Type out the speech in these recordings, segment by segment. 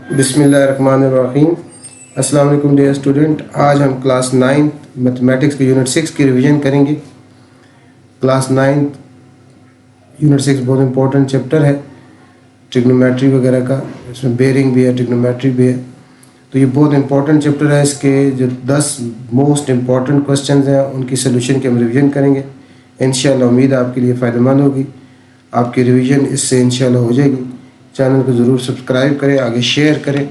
बिस्मिल्लाहिर्रहमानिर्रहीम। अस्सलाम वालेकुम डियर स्टूडेंट। आज हम क्लास 9 मैथमेटिक्स के यूनिट 6 की रिवीजन करेंगे। क्लास 9 यूनिट 6 बहुत इंपॉर्टेंट चैप्टर है ट्रिग्नोमेट्री वगैरह का। इसमें बेयरिंग भी है, ट्रिग्नोमेट्री भी है, तो ये बहुत इंपॉर्टेंट चैप्टर है। इसके जो 10 मोस्ट इम्पॉर्टेंट क्वेश्चंस हैं उनकी सोल्यूशन की हम रिवीजन करेंगे। इंशाल्लाह उम्मीद है आपके लिए फ़ायदेमंद होगी, आपकी रिवीजन इससे इंशाल्लाह हो जाएगी। चैनल को ज़रूर सब्सक्राइब करें, आगे शेयर करें।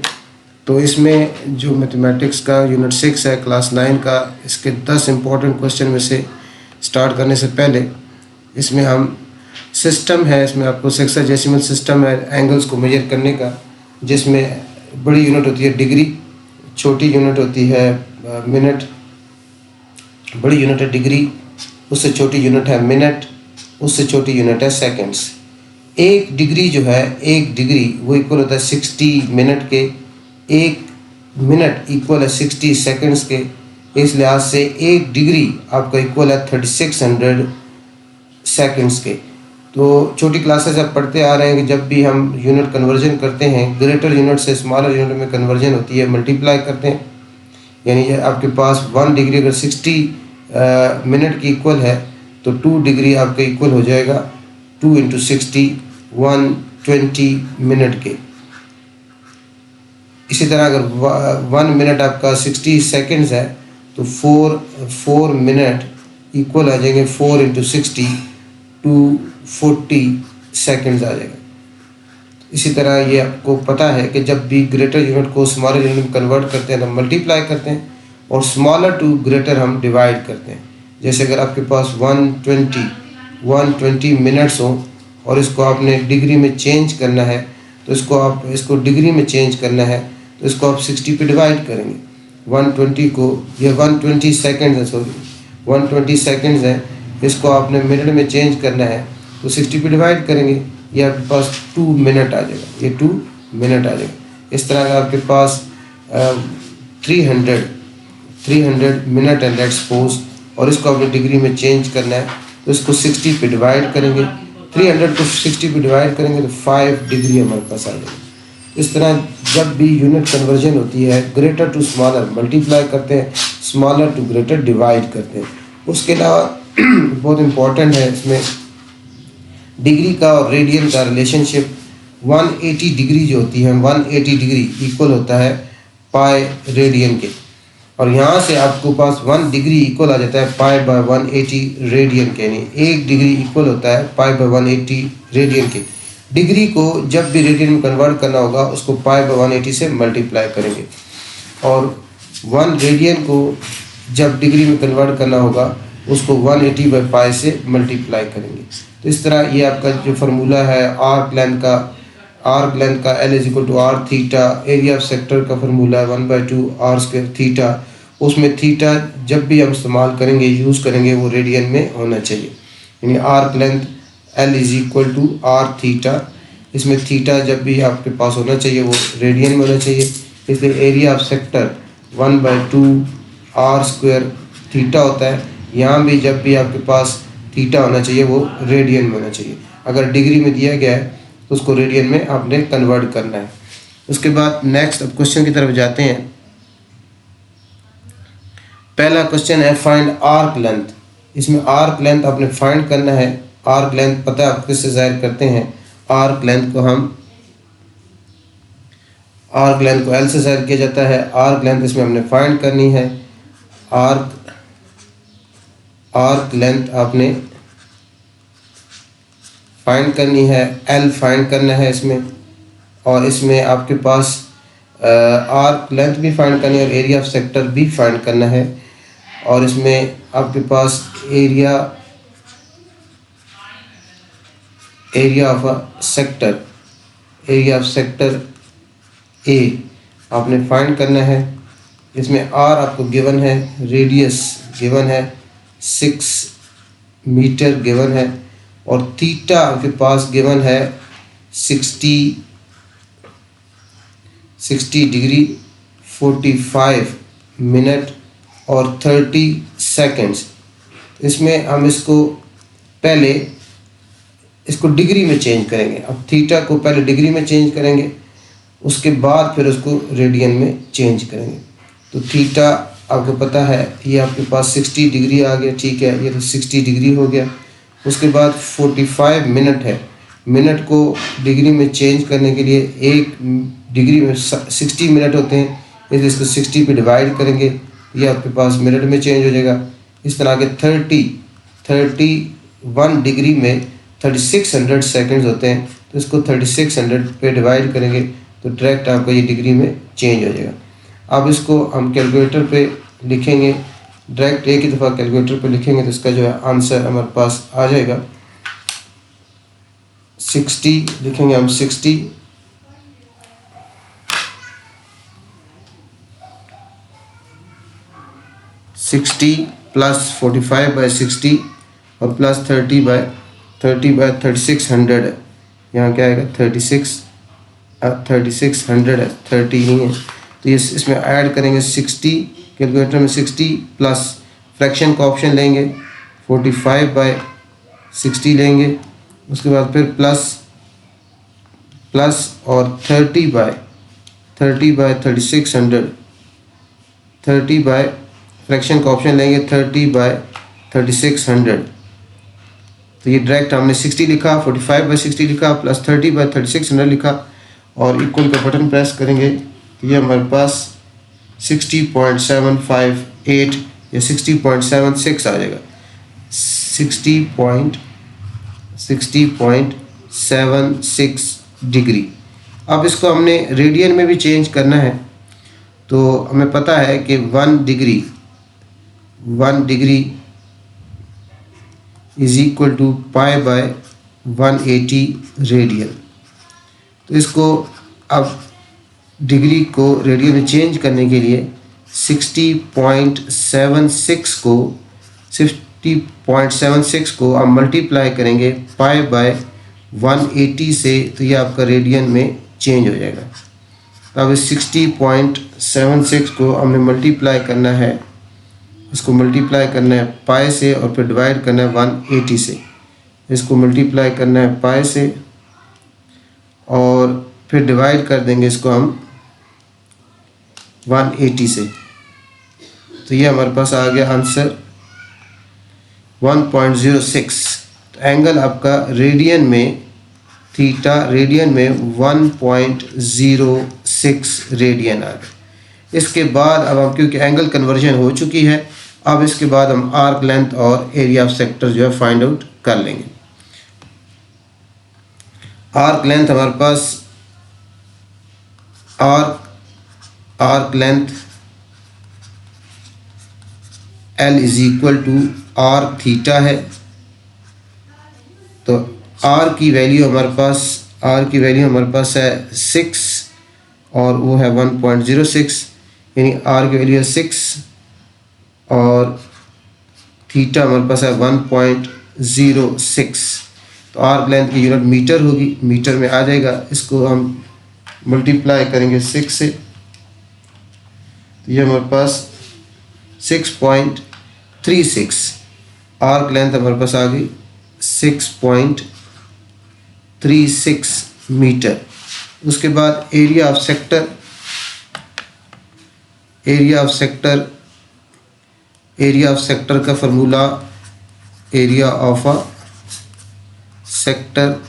तो इसमें जो मैथमेटिक्स का यूनिट 6 है क्लास 9 का, इसके 10 इम्पॉर्टेंट क्वेश्चन में से स्टार्ट करने से पहले इसमें हम सिस्टम है, इसमें आपको सेक्साडेसिमल सिस्टम है एंगल्स को मेजर करने का, जिसमें बड़ी यूनिट होती है डिग्री, छोटी यूनिट होती है मिनट, बड़ी यूनिट है डिग्री, उससे छोटी यूनिट है मिनट, उससे छोटी यूनिट है सेकंड्स। एक डिग्री जो है, एक डिग्री वो इक्वल होता है 60 मिनट के, एक मिनट इक्वल है 60 सेकंड्स के। इस लिहाज से एक डिग्री आपका इक्वल है 3600 सेकंड्स के। तो छोटी क्लासेस आप पढ़ते आ रहे हैं कि जब भी हम यूनिट कन्वर्जन करते हैं, ग्रेटर यूनिट से स्मॉलर यूनिट में कन्वर्जन होती है, मल्टीप्लाई करते हैं, यानी आपके पास 1 डिग्री अगर 60 मिनट की इक्वल है तो 2 डिग्री आपका इक्वल हो जाएगा 2 इंटू 60 120 मिनट के। इसी तरह अगर 1 मिनट आपका 60 सेकंड्स है तो 4 मिनट इक्वल आ जाएंगे 4 इंटू 60 240 सेकंड्स आ जाएगा। इसी तरह ये आपको पता है कि जब भी ग्रेटर यूनिट को स्मॉलर यूनिट में कन्वर्ट करते हैं तो मल्टीप्लाई करते हैं, और स्मॉलर टू ग्रेटर हम डिवाइड करते हैं। जैसे अगर आपके पास 120 मिनट्स हो और इसको आपने डिग्री में चेंज करना है, तो इसको डिग्री में चेंज करना है तो इसको आप 60 पे डिवाइड करेंगे। 120 को, ये 120 सेकंड्स है, सॉरी 120 सेकंड्स है, इसको आपने मिनट में चेंज करना है तो 60 पे डिवाइड करेंगे, ये आपके पास 2 मिनट आ जाएगा, ये 2 मिनट आ जाएगा। इस तरह का आपके पास 300 मिनट है लेट्स सपोज, और इसको आपने डिग्री में चेंज करना है तो इसको 60 पे डिवाइड करेंगे, 300 को 60 पे डिवाइड करेंगे तो 5 डिग्री हमारे पास आ जाएगी। इस तरह जब भी यूनिट कन्वर्जन होती है, ग्रेटर टू स्मॉलर मल्टीप्लाई करते हैं, स्मॉलर टू ग्रेटर डिवाइड करते हैं। उसके अलावा बहुत इम्पोर्टेंट है इसमें डिग्री का और रेडियन का रिलेशनशिप। 180 डिग्री जो होती है, 180 डिग्री इक्वल होता है पाई रेडियन के, और यहाँ से आपको पास 1 डिग्री इक्वल आ जाता है पाई बाय 180 रेडियन के, यानी 1 डिग्री इक्वल होता है पाई बाय 180 रेडियन के। डिग्री को जब भी रेडियन में कन्वर्ट करना होगा उसको पाई बाय 180 से मल्टीप्लाई करेंगे, और 1 रेडियन को जब डिग्री में कन्वर्ट करना होगा उसको 180 बाई पाई से मल्टीप्लाई करेंगे। तो इस तरह ये आपका जो फार्मूला है आर्क लेंथ का L is equal to are theta, area of sector का फार्मूला है 1/2 आर स्क्वायर थीटा। उसमें थीटा जब भी हम इस्तेमाल करेंगे, यूज़ करेंगे, वो रेडियन में होना चाहिए, यानी arc length L is equal to are theta. इसमें थीटा जब भी आपके पास होना चाहिए वो रेडियन में होना चाहिए, इसलिए area of sector 1/2 r square theta होता है। यहाँ भी जब भी आपके पास थीटा होना चाहिए वो रेडियन में होना चाहिए। अगर डिग्री में दिया गया है तो उसको रेडियन में आपने कन्वर्ट करना है। उसके बाद नेक्स्ट अब क्वेश्चन की तरफ जाते हैं। पहला क्वेश्चन है फाइंड आर्क लेंथ। इसमें आर्क लेंथ आपने फाइंड करना है। आर्क लेंथ पता है आप किससे ज़ाहिर करते हैं? आर्क लेंथ को L से ज़ाहिर किया जाता है। आर्क लेंथ इसमें हमने फाइंड करनी है। आर्क लेंथ आपने फाइंड करनी है, L फाइंड करना है इसमें, और इसमें आपके पास आर्क लेंथ भी फाइंड करनी है और एरिया ऑफ सेक्टर भी फाइंड करना है। और इसमें आपके पास एरिया ऑफ सेक्टर A आपने फाइंड करना है। इसमें R आपको गिवन है, रेडियस गिवन है, 6 मीटर गिवन है, और थीटा आपके पास गिवन है 60 डिग्री 45 मिनट और 30 सेकंड्स। इसमें हम पहले इसको डिग्री में चेंज करेंगे। अब थीटा को पहले डिग्री में चेंज करेंगे उसके बाद फिर उसको रेडियन में चेंज करेंगे। तो थीटा आपको पता है ये आपके पास 60 डिग्री आ गया, ठीक है, ये तो 60 डिग्री हो गया। उसके बाद 45 मिनट है, मिनट को डिग्री में चेंज करने के लिए 1 डिग्री में 60 मिनट होते हैं, इसलिए इसको 60 पे डिवाइड करेंगे, ये आपके पास मिनट में चेंज हो जाएगा। इस तरह के 31 डिग्री में 3600 सेकंड्स होते हैं, तो इसको 3600 पे डिवाइड करेंगे तो डायरेक्ट आपका ये डिग्री में चेंज हो जाएगा। अब इसको हम कैलकुलेटर पे लिखेंगे, डायरेक्ट एक ही दफ़ा कैलकुलेटर पे लिखेंगे तो इसका जो है आंसर हमारे पास आ जाएगा 60, लिखेंगे हम 60 प्लस 45/60 और प्लस 3600 है, यहाँ क्या आएगा 3600 है, 30 नहीं है, तो ये इसमें ऐड करेंगे 60, कैलकुलेटर में 60 प्लस फ्रैक्शन का ऑप्शन लेंगे 45/60 लेंगे, उसके बाद फिर प्लस और 30/3600, 30 बाय फ्रैक्शन का ऑप्शन लेंगे 30/3600, तो ये डायरेक्ट हमने 60 लिखा, 45/60 लिखा, प्लस 30/3600 लिखा और इक्वल का बटन प्रेस करेंगे तो ये हमारे पास 60.758 या 60.76 आ जाएगा, 60.76 डिग्री। अब इसको हमने रेडियन में भी चेंज करना है, तो हमें पता है कि 1 degree is equal to π/180 radian. तो इसको अब डिग्री को रेडियन में चेंज करने के लिए 60.76 को हम मल्टीप्लाई करेंगे π/180 से, तो ये आपका रेडियन में चेंज हो जाएगा। अब इस 60.76 को हमने मल्टीप्लाई करना है, इसको मल्टीप्लाई करना है पाई से और फिर डिवाइड करना है 180 से, इसको मल्टीप्लाई करना है पाई से और फिर डिवाइड कर देंगे इसको हम 180 से, तो ये हमारे पास आ गया आंसर 1.06। तो एंगल आपका रेडियन में, थीटा रेडियन में 1.06 रेडियन आ गया। इसके बाद अब हम, क्योंकि एंगल कन्वर्जन हो चुकी है, अब इसके बाद हम आर्क लेंथ और एरिया ऑफ सेक्टर जो है फाइंड आउट कर लेंगे। आर्क लेंथ हमारे पास, arc length L is equal to are theta है, तो R की वैल्यू हमारे पास है 6 और वो है 1.06, यानी R की वैल्यू है 6 और थीटा हमारे पास है 1.06। तो आर्क लेंथ की यूनिट मीटर होगी, मीटर में आ जाएगा, इसको हम मल्टीप्लाई करेंगे 6 से, तो ये हमारे पास 6.36, आर्क लेंथ हमारे पास आ गई 6.36 मीटर। उसके बाद एरिया ऑफ सेक्टर का formula, area of a sector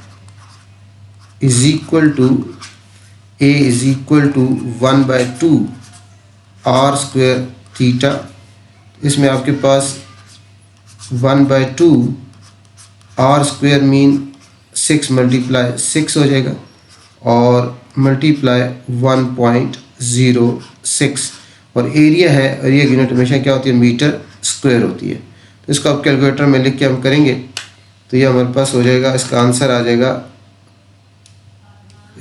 is equal to A is equal to 1/2 r square theta. इसमें आपके पास 1/2 आर स्क्वायर मीन 6 मल्टीप्लाई 6 हो जाएगा और मल्टीप्लाई 1.06 और एरिया है, एरिया की यूनिट हमेशा क्या होती है, मीटर स्क्वायर होती है। तो इसको आप कैलकुलेटर में लिख के हम करेंगे तो ये हमारे पास हो जाएगा, इसका आंसर आ जाएगा,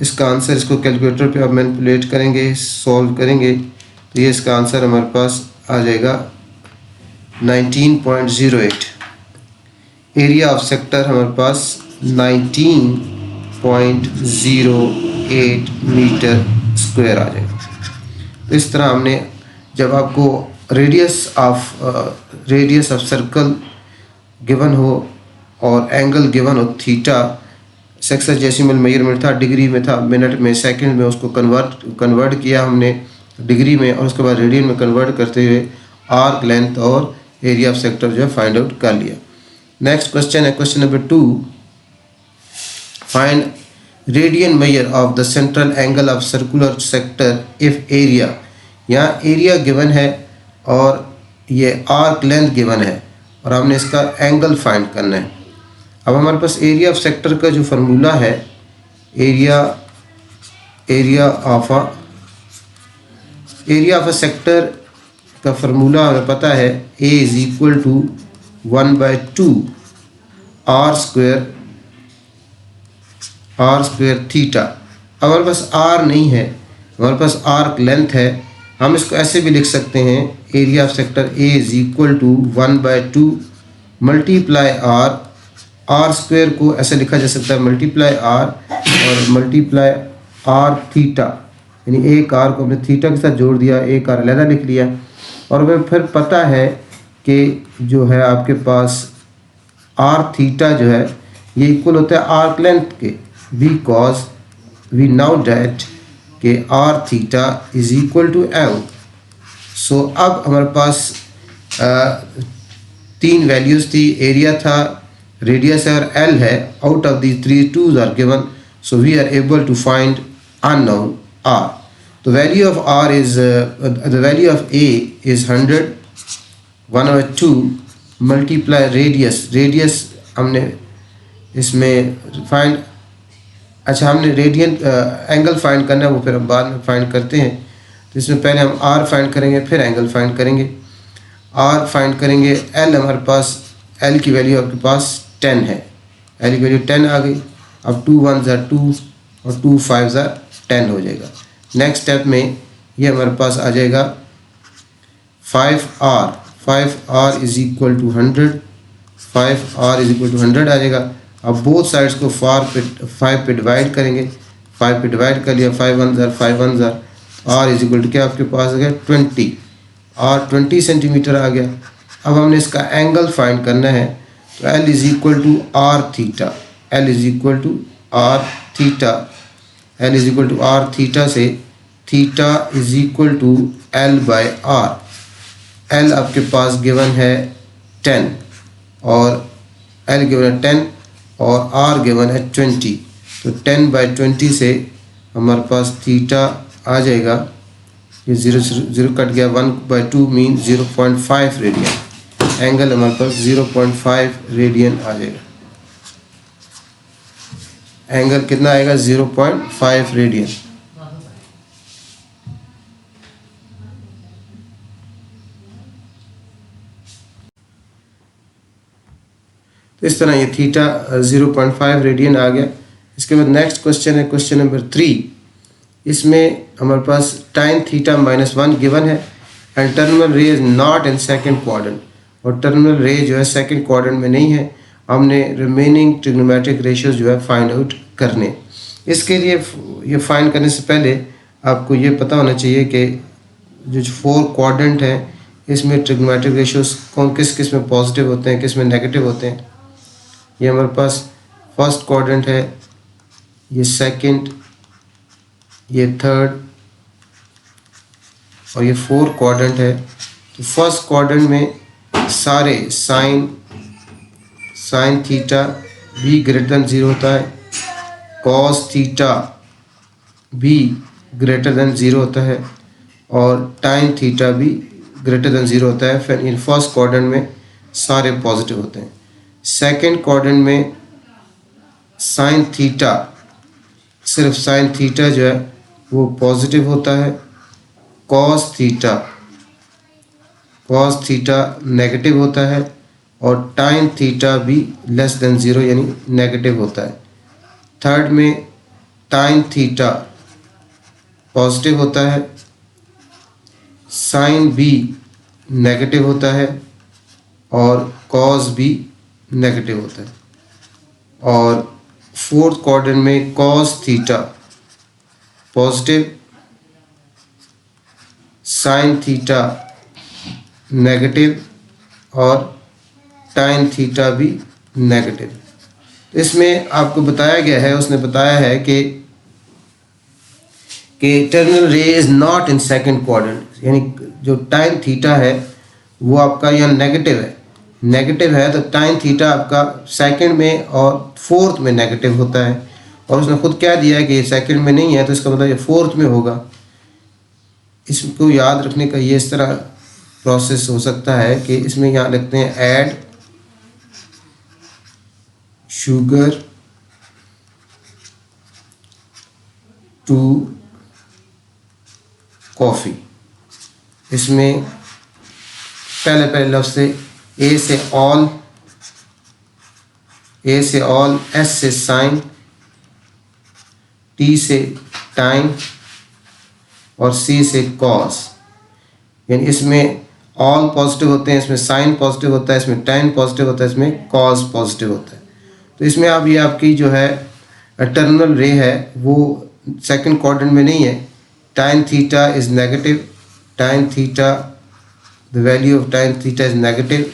इसका आंसर, इसको कैलकुलेटर पे आप मैनिपुलेट करेंगे, सॉल्व करेंगे तो ये इसका आंसर हमारे पास आ जाएगा 19.08। एरिया ऑफ सेक्टर हमारे पास 19.08 मीटर स्क्वायर आ जाएगा। तो इस तरह हमने, जब आपको रेडियस ऑफ सर्कल गिवन हो और एंगल गिवन हो थीटा सेक्सजेसिमल मेजरमेंट था, डिग्री में था, मिनट में, सेकंड में, उसको कन्वर्ट किया हमने डिग्री में, और उसके बाद रेडियन में कन्वर्ट करते हुए आर्क लेंथ और एरिया ऑफ सेक्टर जो है फाइंड आउट कर लिया। नेक्स्ट क्वेश्चन है question number 2, find radian measure of the central angle of circular sector if area. यहाँ एरिया गिवन है और ये आर्क लेंथ गिवन है और हमने इसका एंगल फाइंड करना है। अब हमारे पास एरिया ऑफ सेक्टर का जो फार्मूला है, एरिया ऑफ अ सेक्टर का फार्मूला हमें पता है, A is equal to 1/2 r square theta. अब हमारे पास आर नहीं है, हमारे पास आर्क लेंथ है। हम इसको ऐसे भी लिख सकते हैं, area of sector A is equal to 1/2 multiply r square को ऐसे लिखा जा सकता है मल्टीप्लाई आर और मल्टीप्लाई आर थीटा, यानी एक आर को हमने थीटा के साथ जोड़ दिया, एक आर अलग लिख लिया। और हमें फिर पता है कि जो है आपके पास आर थीटा जो है ये इक्वल होता है आर्क लेंथ के, बिकॉज वी नाउ डेट कि R theta is equal to L. So अब हमारे पास 3 वैल्यूज़ थी, एरिया था, रेडियस है और एल है। Out of the 3 2s are given, so we are able to find unknown R. The value of R is the value of A is 100, 1/2 multiply radius हमने इसमें फाइंड, अच्छा हमने radian angle find करना है, वो फिर हम बाद में फाइंड करते हैं। तो इसमें पहले हम R फाइंड करेंगे, फिर एंगल फाइंड करेंगे। R फाइंड करेंगे, L हमारे पास, L की वैल्यू आपके पास 10 है, L की वैल्यू 10 आ गई। अब 2 1s are 2 और 2 5s are 10 हो जाएगा। नेक्स्ट स्टेप में ये हमारे पास आ जाएगा 5R is equal to 100, 5R is equal to 100 आ जाएगा। अब बोथ साइड्स को 5 पे डिवाइड करेंगे, 5 पे डिवाइड कर लिया, 5 1s are 5 1s are, R is equal to क्या आपके पास आ गया 20, R 20 सेंटीमीटर आ गया। अब हमने इसका एंगल फाइंड करना है, तो L is equal to are theta, L is equal to are theta, L is equal to are theta से theta is equal to L by R. L आपके पास गिवन है 10 और L गिवन है 10 और R given है 20, तो 10/20 से हमारे पास थीटा आ जाएगा, ये 0 कट गया, 1/2 मीन 0.5 रेडियन। एंगल हमारे पास 0.5 रेडियन आ जाएगा। एंगल कितना आएगा 0.5 रेडियन। तो इस तरह ये थीटा 0.5 रेडियन आ गया। इसके बाद नेक्स्ट क्वेश्चन है क्वेश्चन नंबर 3। इसमें हमारे पास टाइन थीटा -1 गिवन है एंड टर्मिनल रे is not in second quadrant, और टर्मिनल रे जो है सेकंड क्वाड्रेंट में नहीं है। हमने रिमेनिंग ट्रिग्नोमेट्रिक रेशियोज जो है फाइंड आउट करने। इसके लिए ये फाइंड करने से पहले आपको ये पता होना चाहिए कि जो 4 क्वाड्रेंट है इसमें ट्रिग्नोमेट्रिक रेशियोज किस में पॉजिटिव होते हैं, किस में नेगेटिव होते हैं। ये हमारे पास फर्स्ट क्वाड्रेंट है, ये सेकंड, ये थर्ड और ये फोर्थ क्वाड्रेंट है। तो फर्स्ट क्वाड्रेंट में सारे साइन थीटा भी ग्रेटर देन 0 होता है, कॉस थीटा भी ग्रेटर देन 0 होता है और टाइन थीटा भी ग्रेटर देन 0 होता है। फिर इन फर्स्ट क्वाड्रेंट में सारे पॉजिटिव होते हैं। सेकंड क्वाड्रेंट में साइन थीटा, सिर्फ साइन थीटा जो है वो पॉजिटिव होता है, कॉस थीटा नेगेटिव होता है और टाइन थीटा भी लेस देन 0 यानी नेगेटिव होता है। थर्ड में टाइन थीटा पॉजिटिव होता है, साइन भी नेगेटिव होता है और कॉस भी नेगेटिव होता है। और फोर्थ क्वाड्रेंट में cos theta positive, sine theta negative और टाइन थीटा भी नेगेटिव। इसमें आपको बताया गया है, उसने बताया है कि टर्मिनल रे is not in second quadrant, यानी जो टाइन थीटा है वो आपका यहाँ नेगेटिव है। नेगेटिव है तो टाइन थीटा आपका सेकंड में और फोर्थ में नेगेटिव होता है, और उसने खुद क्या दिया है कि सेकंड में नहीं है, तो इसका मतलब ये फोर्थ में होगा। इसको याद रखने का ये इस तरह प्रोसेस हो सकता है कि इसमें यहाँ लिखते हैं ऐड शुगर टू कॉफ़ी। इसमें पहले लफ्ज़ से ए से ऑल, एस से साइन, टी से टाइम और सी से कॉस। यानी इसमें ऑल पॉजिटिव होते हैं, इसमें साइन पॉजिटिव होता है, इसमें टाइम पॉजिटिव होता है, इसमें कॉस पॉजिटिव होता है। तो इसमें अब ये आपकी जो है टर्मिनल रे है वो सेकंड क्वाड्रेंट में नहीं है। टाइन थीटा इज़ नेगेटिव, टाइन थीटा, द वैल्यू ऑफ टाइन theta is negative,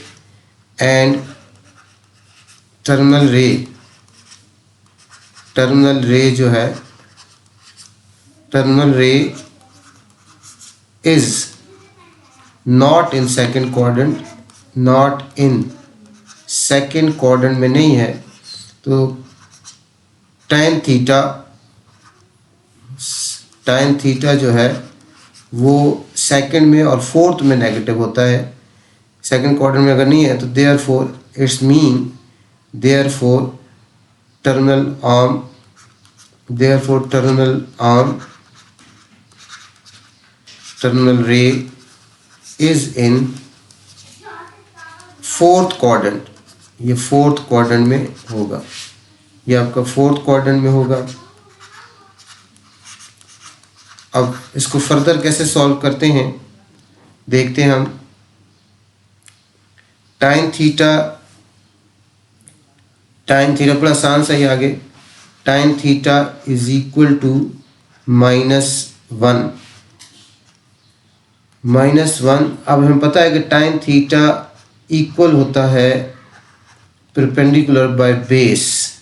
and terminal रे जो है, टर्मिनल रे is not in second quadrant, not in second quadrant में नहीं है। तो टाइन थीटा जो है वो सेकंड में और फोर्थ में नेगेटिव होता है। सेकंड क्वाड्रेंट में अगर नहीं है तो therefore it's mean, therefore terminal रे इज इन फोर्थ क्वाड्रेंट। ये फोर्थ क्वाड्रेंट में होगा, ये आपका फोर्थ क्वाड्रेंट में होगा। अब इसको फर्दर कैसे सॉल्व करते हैं देखते हैं हम। टाइन थीटा बड़ा आसान सा ही आगे, टाइन थीटा इज इक्वल टू -1। अब हमें पता है कि टाइन थीटा इक्वल होता है perpendicular by base.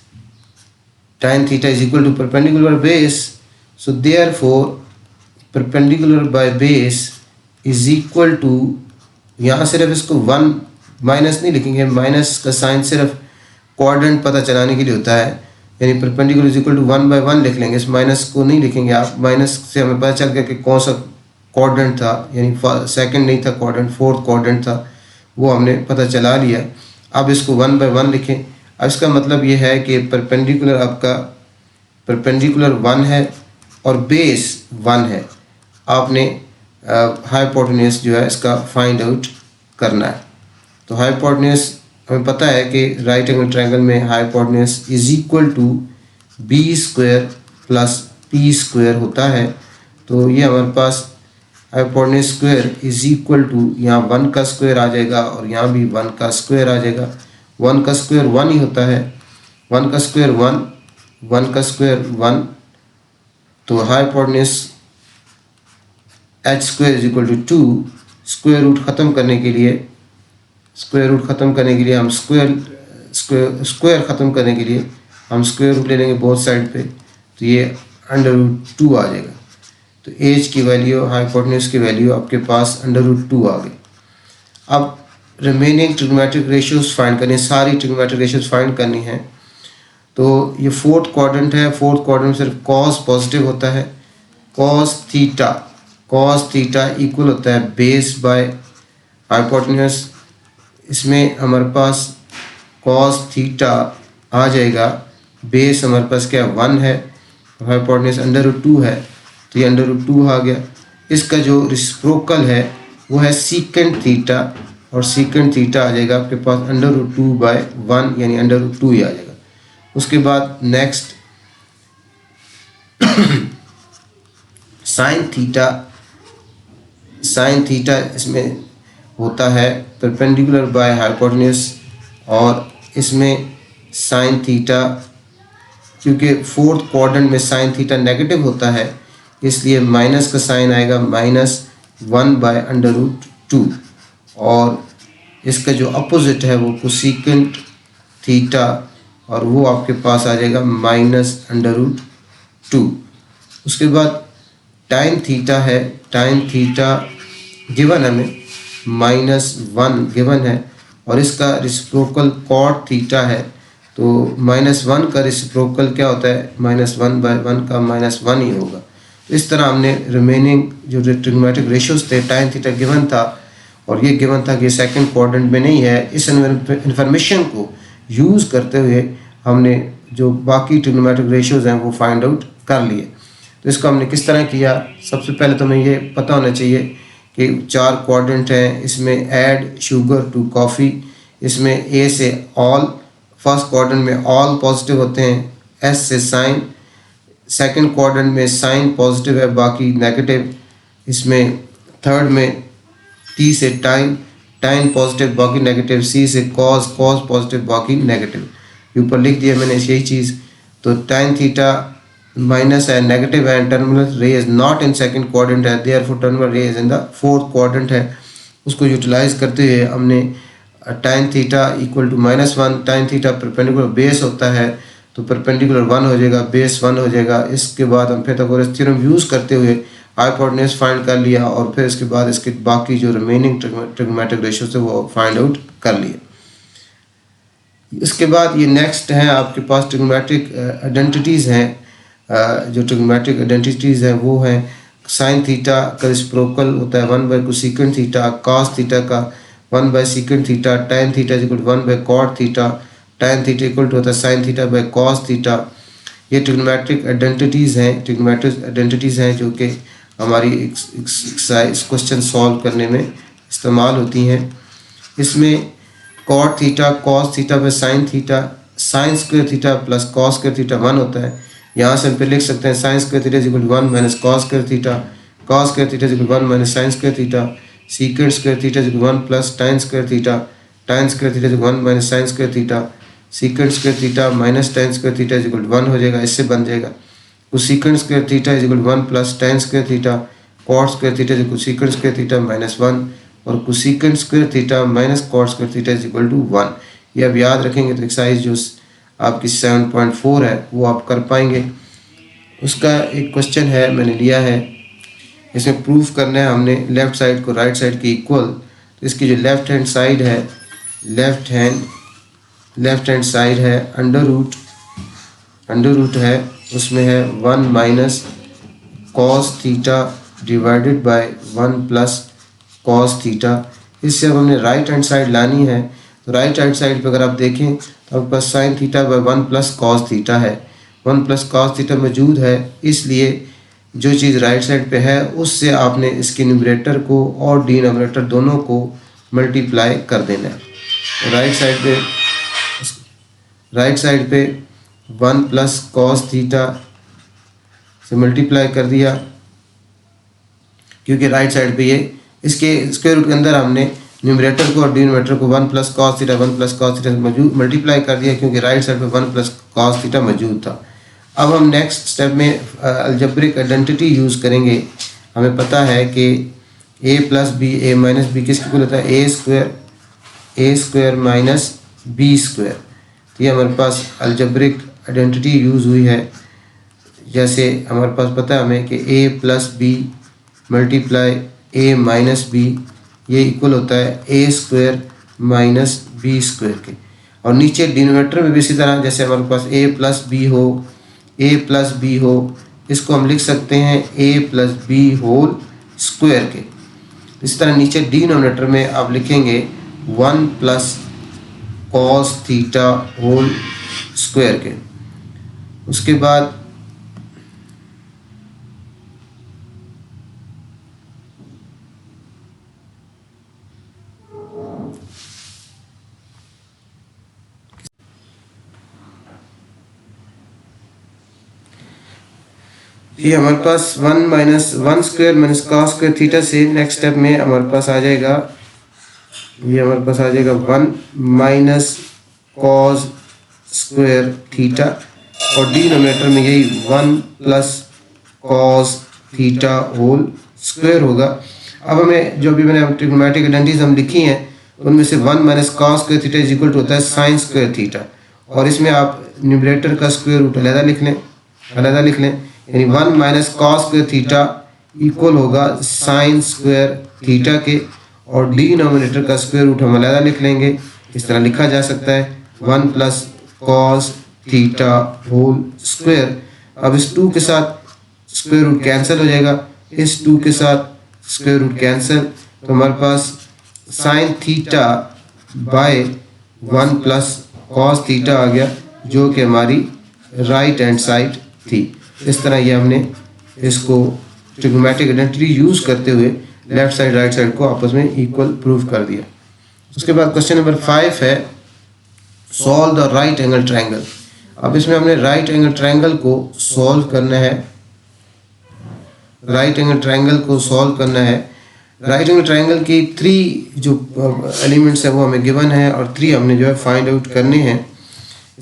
Tan theta is equal to perpendicular base, so therefore perpendicular by base is equal to, यहाँ सिर्फ इसको 1 माइनस नहीं लिखेंगे, माइनस का साइन सिर्फ क्वाड्रेंट पता चलाने के लिए होता है, यानी परपेंडिकुलर इज इक्वल टू 1/1 लिख लेंगे, इस माइनस को नहीं लिखेंगे आप। माइनस से हमें पता चल गया कि कौन सा क्वाड्रेंट था, यानी सेकंड नहीं था क्वाड्रेंट, फोर्थ क्वाड्रेंट था, वो हमने पता चला लिया। अब इसको 1/1 लिखें। अब इसका मतलब ये है कि परपेंडिकुलर आपका परपेंडिकुलर 1 है और बेस 1 है। आपने हाइपोटेन्यूज जो है इसका फाइंड आउट करना है। तो हाइपोटेन्यूज हमें पता है कि राइट एंगल ट्रायंगल में hypotenuse is equal to b² plus p² होता है। तो ये हमारे पास hypotenuse square is equal to, यहाँ 1 का स्क्वायर आ जाएगा और यहाँ भी 1 का स्क्वायर आ जाएगा। 1 का स्क्वायर 1 ही होता है, 1 का स्क्वायर 1, 1 का स्क्वायर 1। तो hypotenuse h² is equal to 2। Square root ख़त्म करने के लिए हम स्क्वायर ख़त्म करने के लिए हम स्क्वायर रूट ले लेंगे बोथ साइड पे, तो ये √2 आ जाएगा। तो एज की वैल्यू, हाइपोटेन्यूज की वैल्यू आपके पास √2 आ गई। अब रिमेनिंग ट्रिग्नोमेट्रिक रेशियोज फाइंड करनी, सारी ट्रिग्नोमेट्रिक रेशियोज फाइंड करनी है। तो ये फोर्थ क्वाड्रेंट है, फोर्थ क्वाड्रेंट में सिर्फ कॉस पॉजिटिव होता है। कॉस थीटा इक्वल होता है बेस बाय हाइपोटेन्यूज। इसमें हमारे पास कॉस थीटा आ जाएगा, बेस हमारे पास क्या 1 है, हाइपोटेन्यूज √2 है, तो ये √2 आ गया। इसका जो रेसिप्रोकल है वो है सीकेंट थीटा, और सीकेंट थीटा आ जाएगा आपके पास √2/1, यानी √2 ही आ जाएगा। उसके बाद नेक्स्ट साइन थीटा इसमें होता है परपेंडिकुलर बाय हाइपोटेन्यूज, और इसमें साइन थीटा, क्योंकि फोर्थ क्वाड्रेंट में साइन थीटा नेगेटिव होता है इसलिए माइनस का साइन आएगा, -1/√2, और इसका जो अपोजिट है वो कोसेकेंट थीटा और वो आपके पास आ जाएगा -√2। उसके बाद टाइन थीटा है, टाइन थीटा गिवन हमें -1 गिवन है, और इसका रिसिप्रोकल कॉट थीटा है। तो -1 का रिसिप्रोकल क्या होता है, -1/1 का -1 ही होगा। इस तरह हमने रिमेनिंग जो ट्रिग्नोमेट्रिक रेशियोज थे, टाइन थीटा गिवन था और ये गिवन था कि सेकंड क्वाड्रेंट में नहीं है। इस इन्फॉर्मेशन को यूज़ करते हुए हमने जो बाकी ट्रिग्नोमेट्रिक रेशियोज हैं वो फाइंड आउट कर लिए। तो इसको हमने किस तरह किया, सबसे पहले तो हमें ये पता होना चाहिए कि 4 क्वाड्रेंट हैं। इसमें ऐड शुगर टू कॉफ़ी, इसमें ए से ऑल, फर्स्ट क्वाड्रेंट में ऑल पॉजिटिव होते हैं, एस से साइन, सेकंड क्वाड्रेंट में साइन पॉजिटिव है बाकी नेगेटिव, इसमें थर्ड में टी से टाइन, टाइन पॉजिटिव बाकी नेगेटिव, सी से कॉज, कॉज पॉजिटिव बाकी नेगेटिव। ऊपर लिख दिया मैंने यही चीज़। तो टाइन थीटा माइनस है, नेगेटिव है, टर्मिनल रे is not in second quadrant है, देयरफॉर टर्मिनल रे is in the fourth quadrant है। उसको यूटिलाइज करते हुए हमने टाइन थीटा इक्वल टू -1, टाइन थीटा परपेंडिकुलर बेस होता है तो परपेंडिकुलर 1 हो जाएगा, बेस 1 हो जाएगा। इसके बाद हम पाइथागोरस थ्योरम यूज़ करते हुए हाइपोटेन्यूज फाइंड कर लिया और फिर इसके बाद इसके बाकी जो रिमेनिंग ट्रिग्नोमेट्रिक रेशियोज थे वो फाइंड आउट कर लिए। इसके बाद ये नेक्स्ट है आपके पास ट्रिग्नोमेट्रिक आइडेंटिटीज़ हैं। जो ट्रिग्नोमेट्रिक आइडेंटिटीज़ हैं वो हैं साइन थीटा का रिसिप्रोकल होता है 1/कोसेकेंट थीटा, कॉस थीटा का 1/सेकेंट theta, tan theta equal to 1/कॉट theta, tan theta equal to होता है sine theta by cos theta. ये ट्रिग्नोमेट्रिक आइडेंटिटीज़ हैं, ट्रिग्नोमेट्रिक आइडेंटिटीज़ हैं जो कि हमारी इस क्वेश्चन सॉल्व करने में इस्तेमाल होती हैं। इसमें cot theta cos theta by sine theta, sine square theta plus cos square theta 1 होता है। यहाँ से हम पे लिख सकते हैं sine square theta equal to 1 minus cos square theta, cos square theta equal to 1 minus sine square theta, secant square theta equal to 1 plus tan square theta, tan square theta equal to 1 minus sine square theta, secant square theta minus tan square theta equal to 1 हो जाएगा। इससे बन जाएगा cosecant square theta equal to 1 plus tan square theta, cot square theta equal to secant square theta -1 और cosecant square theta minus cot square theta equal to 1। ये अब याद रखेंगे तो एक्सरसाइज जो आपकी 7.4 है वो आप कर पाएंगे। उसका एक क्वेश्चन है मैंने लिया है, इसमें प्रूफ करना है हमने लेफ़्ट साइड को राइट साइड की इक्वल। तो इसकी जो लेफ़्ट हैंड साइड है, लेफ़्ट हैंड साइड है अंडर रूट है, उसमें है 1 minus cos theta divided by 1 plus cos theta. इससे अब हमने राइट हैंड साइड लानी है। तो राइट हैंड साइड पे अगर आप देखें तो आपके पास sine theta by 1 plus cos theta है, 1 प्लस कॉस थीटा मौजूद है, इसलिए जो चीज़ राइट साइड पे है उससे आपने इसके न्यूमरेटर को और डिनोमिनेटर दोनों को मल्टीप्लाई कर देना है। राइट साइड पे 1 प्लस कॉस थीटा से मल्टीप्लाई कर दिया, क्योंकि राइट साइड पे ये इसके स्क्वायर रूट के अंदर हमने न्यूमरेटर को और डिनोमिनेटर को 1 plus cos theta 1 plus cos theta मौजूद मल्टीप्लाई कर दिया, क्योंकि राइट साइड पे 1 प्लस कॉस थीटा मौजूद था। अब हम नेक्स्ट स्टेप में अलजेब्रिक आइडेंटिटी यूज़ करेंगे। हमें पता है कि a plus B A minus B किसके इक्वल होता है, A square minus B square. तो ये हमारे पास अलजेब्रिक आइडेंटिटी यूज़ हुई है। जैसे हमारे पास पता है हमें कि a plus B multiply a minus B ये इक्वल होता है A square minus B square के। और नीचे डिनोमिनेटर में भी इसी तरह, जैसे हमारे पास a प्लस बी हो, इसको हम लिख सकते हैं a plus B whole square के। इस तरह नीचे डिनोमिनेटर में आप लिखेंगे 1 plus cos theta whole square के। उसके बाद ये हमारे पास 1 minus 1 square minus cos square theta से नेक्स्ट स्टेप में हमारे पास आ जाएगा, ये हमारे पास आ जाएगा 1 माइनस कॉस स्क्वायर थीटा और डिनोमिनेटर में यही 1 plus cos theta whole square होगा। अब हमें जो भी मैंने ट्रिग्नोमेट्रिक आइडेंटिटीज हम लिखी हैं उनमें से 1 minus cos square theta is equal to होता है साइन स्क्वायर थीटा, और इसमें आप न्यूमरेटर का स्क्वायर रूट अलहदा लिख लें, यानी 1 minus cos square theta equal होगा साइन स्क्वायर थीटा के, और डिनोमिनेटर का स्क्वायर रूट हम अलहदा लिख लेंगे। इस तरह लिखा जा सकता है 1 plus cos theta whole square. अब इस 2 के साथ स्क्वायर रूट कैंसिल हो जाएगा, इस 2 के साथ स्क्वायर रूट कैंसिल, तो हमारे पास sine theta by 1 plus cos theta आ गया, जो कि हमारी राइट हैंड साइड थी। इस तरह ये हमने इसको ट्रिग्नोमेट्रिक आइडेंटिटी यूज़ करते हुए लेफ्ट साइड राइट साइड को आपस में इक्वल प्रूव कर दिया। उसके बाद क्वेश्चन नंबर 5 है solve the right angle triangle. अब इसमें हमने राइट एंगल ट्रायंगल को सॉल्व करना है, राइट एंगल ट्रायंगल को सॉल्व करना है। राइट एंगल ट्रायंगल की 3 जो एलिमेंट्स है वो हमें गिवन है और 3 हमने जो है फाइंड आउट करने हैं।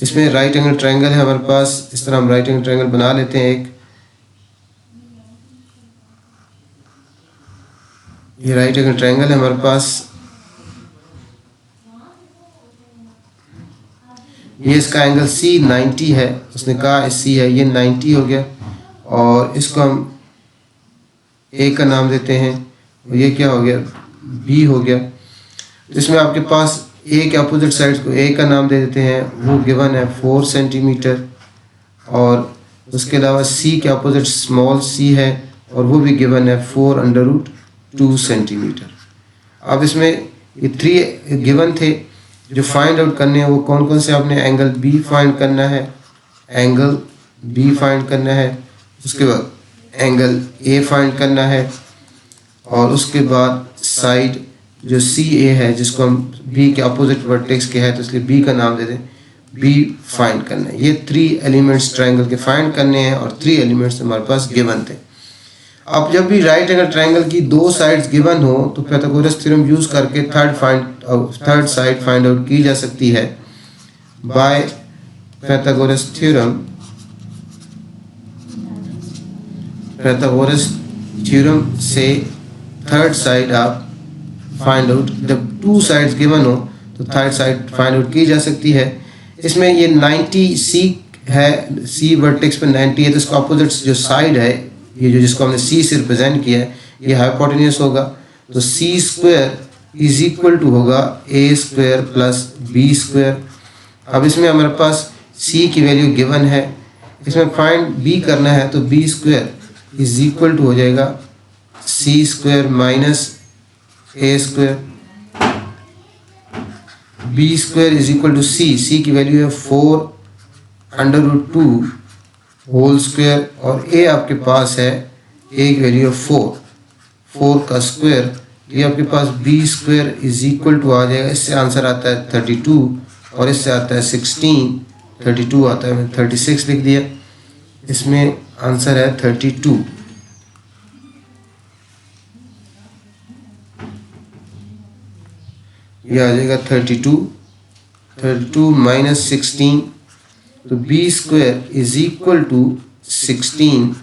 इसमें राइट एंगल ट्रायंगल है हमारे पास, इस तरह हम राइट एंगल ट्रायंगल बना लेते हैं। एक ये राइट एंगल ट्रायंगल है हमारे पास, ये इसका एंगल C 90 है, उसने कहा C है, ये 90 हो गया, और इसको हम A का नाम देते हैं, और ये क्या हो गया B हो गया। इसमें आपके पास A के अपोजिट साइड को A का नाम दे देते हैं, वो गिवन है 4 सेंटीमीटर, और उसके अलावा C के अपोजिट स्मॉल c है और वो भी गिवन है 4√2 सेंटीमीटर। अब इसमें ये 3 गिवन थे, जो फाइंड आउट करने हैं वो कौन कौन से, आपने एंगल B फाइंड करना है, एंगल B फाइंड करना है, उसके बाद एंगल A फाइंड करना है, और उसके बाद साइड जो CA है जिसको हम B के अपोजिट वर्टेक्स के है तो इसलिए B का नाम दे दें, B फाइंड करना है। ये 3 एलिमेंट्स ट्रायंगल के फाइंड करने हैं और 3 एलिमेंट्स हमारे पास गिवन थे। अब जब भी राइट एंगल ट्रायंगल की 2 साइड्स गिवन हो तो पाइथागोरस थ्योरम यूज करके थर्ड साइड फाइंड आउट की जा सकती है बाय पाइथागोरस थ्योरम से थर्ड साइड आप फाइंड आउट, जब 2 साइड्स गिवन हो तो थर्ड साइड फाइंड आउट की जा सकती है। इसमें ये 90 C है, C वर्टेक्स पे 90 है, तो इसका अपोजिट जो साइड है, ये जो जिसको हमने C से रिप्रेजेंट किया है, ये हाइपोटेन्यूस होगा, तो C square is equal to होगा A square plus B square. अब इसमें हमारे पास C की वैल्यू गिवन है, इसमें फाइंड B करना है, तो B square is equal to हो जाएगा C square minus A square, B square is equal to C की वैल्यू है 4√2 होल स्क्वायर, और A आपके पास है A की वैल्यू है 4 का स्क्वायर, ये आपके पास B square is equal to आ जाएगा, इससे आंसर आता है 32 और इससे आता है 16, 32 आता है, मैंने 36 लिख दिया, इसमें आंसर है 32। ये आ जाएगा 32 माइनस 16, तो B square is equal to 16।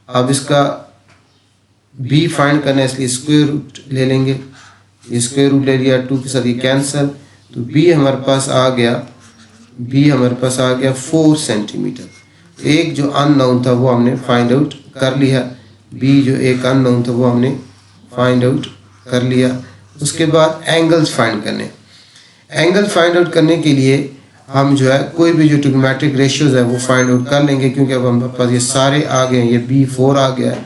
अब इसका B फाइंड करना है इसलिए स्क्वायर रूट ले लेंगे, ये स्क्वायर रूट ले लिया, 2 के साथ ये कैंसिल, तो B हमारे पास आ गया 4 सेंटीमीटर। एक जो अननोन था वो हमने फाइंड आउट कर लिया, B जो एक अननोन था वो हमने फाइंड आउट कर लिया। उसके बाद एंगल्स फाइंड करने, एंगल फाइंड आउट करने के लिए हम जो है कोई भी जो ट्रिग्नोमेट्रिक रेशियोज है वो फाइंड आउट कर लेंगे, क्योंकि अब हमारे पास ये सारे आ गए हैं, ये B4 आ गया है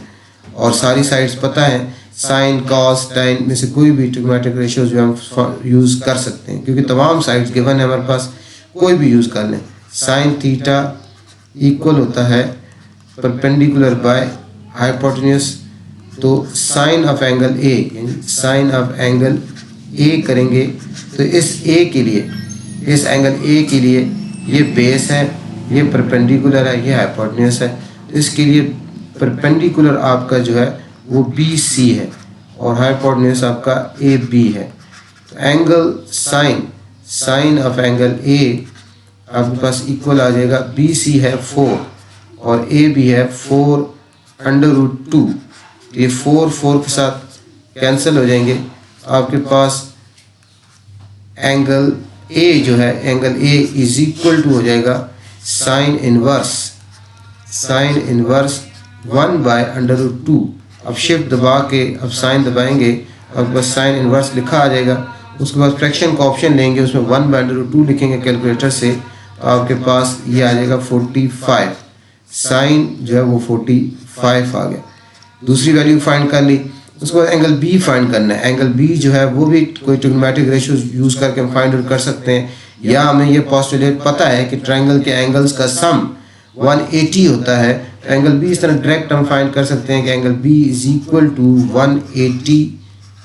और सारी साइड्स पता है, साइन कॉस टाइन में से कोई भी ट्रिग्नोमेट्रिक रेशियोज जो हम यूज़ कर सकते हैं, क्योंकि तमाम साइड्स गिवन है हमारे पास, कोई भी यूज़ कर लें। साइन थीटा इक्वल होता है परपेंडिकुलर बाय हाइपोटेन्यूस, तो साइन ऑफ एंगल A यानी साइन ऑफ एंगल A करेंगे, तो इस A के लिए, इस एंगल A के लिए ये बेस है, ये परपेंडिकुलर है, ये हाइपोटेन्यूस है, तो इसके लिए परपेंडिकुलर आपका जो है वो BC है और हाइपोटेन्यूस आपका AB है। तो angle sine of angle A आपके पास इक्वल आ जाएगा, BC है 4 और AB है 4√2, ये 4 के साथ कैंसिल हो जाएंगे, आपके पास एंगल ए जो है angle A is equal to हो जाएगा साइन इनवर्स 1/√2। अब शिफ्ट दबा के अब साइन दबाएंगे और बस साइन इनवर्स लिखा आ जाएगा। उसके बाद फ्रैक्शन का ऑप्शन लेंगे, उसमें 1/√2 लिखेंगे कैलकुलेटर से, तो आपके पास ये आ जाएगा 45। साइन जो है वो 45 आ गया। दूसरी वैल्यू फाइंड कर ली। उसके बाद एंगल बी फाइंड करना है। एंगल बी जो है वो भी कोई ट्रिग्नोमेट्रिक रेशियो यूज़ करके हम फाइंड आउट कर सकते हैं, या हमें ये पोस्टुलेट पता है कि ट्रायंगल के एंगल्स का सम 180 होता है। तो एंगल बी इस तरह डायरेक्ट हम फाइंड कर सकते हैं कि angle B is equal to 180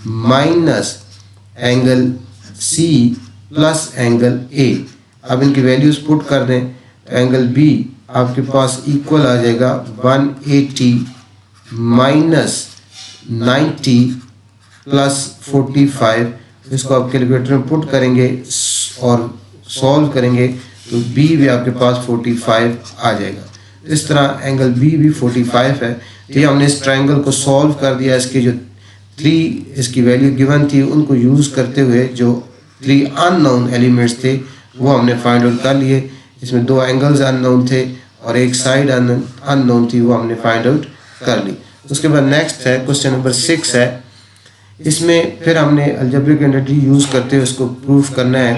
minus angle C plus angle A. अब इनकी वैल्यूज पुट कर दें तो एंगल बी आपके पास इक्वल आ जाएगा 180 माइनस 90 प्लस 45। इसको आप कैलकुलेटर में पुट करेंगे और सॉल्व करेंगे तो बी भी आपके पास 45 आ जाएगा। इस तरह एंगल बी भी 45 है। तो ये हमने इस ट्रायंगल को सॉल्व कर दिया। इसके जो 3 इसकी वैल्यू गिवन थी उनको यूज़ करते हुए जो 3 अननोन एलिमेंट्स थे वो हमने फाइंड आउट कर लिए। इसमें 2 एंगल्स अननोन थे और एक साइड अननोन थी, वो हमने फाइंड आउट कर ली। उसके बाद नेक्स्ट है क्वेश्चन नंबर 6 है। इसमें फिर हमने अलजेब्रिक आइडेंटिटी यूज़ करते हुए उसको प्रूफ करना है।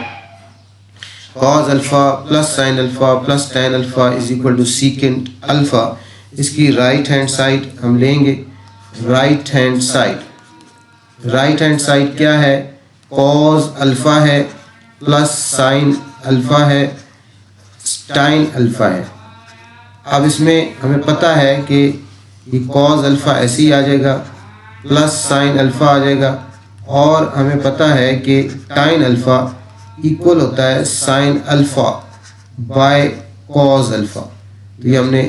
cos alpha plus sine alpha plus tan alpha is equal to secant alpha. इसकी राइट हैंड साइड हम लेंगे। राइट हैंड साइड क्या है? cos अल्फ़ा है प्लस साइन अल्फ़ा है tan अल्फ़ा है। अब इसमें हमें पता है कि ये cos अल्फ़ा ऐसे ही आ जाएगा प्लस साइन अल्फ़ा आ जाएगा, और हमें पता है कि tan अल्फ़ा इक्वल होता है sine alpha bye cos alpha. तो ये हमने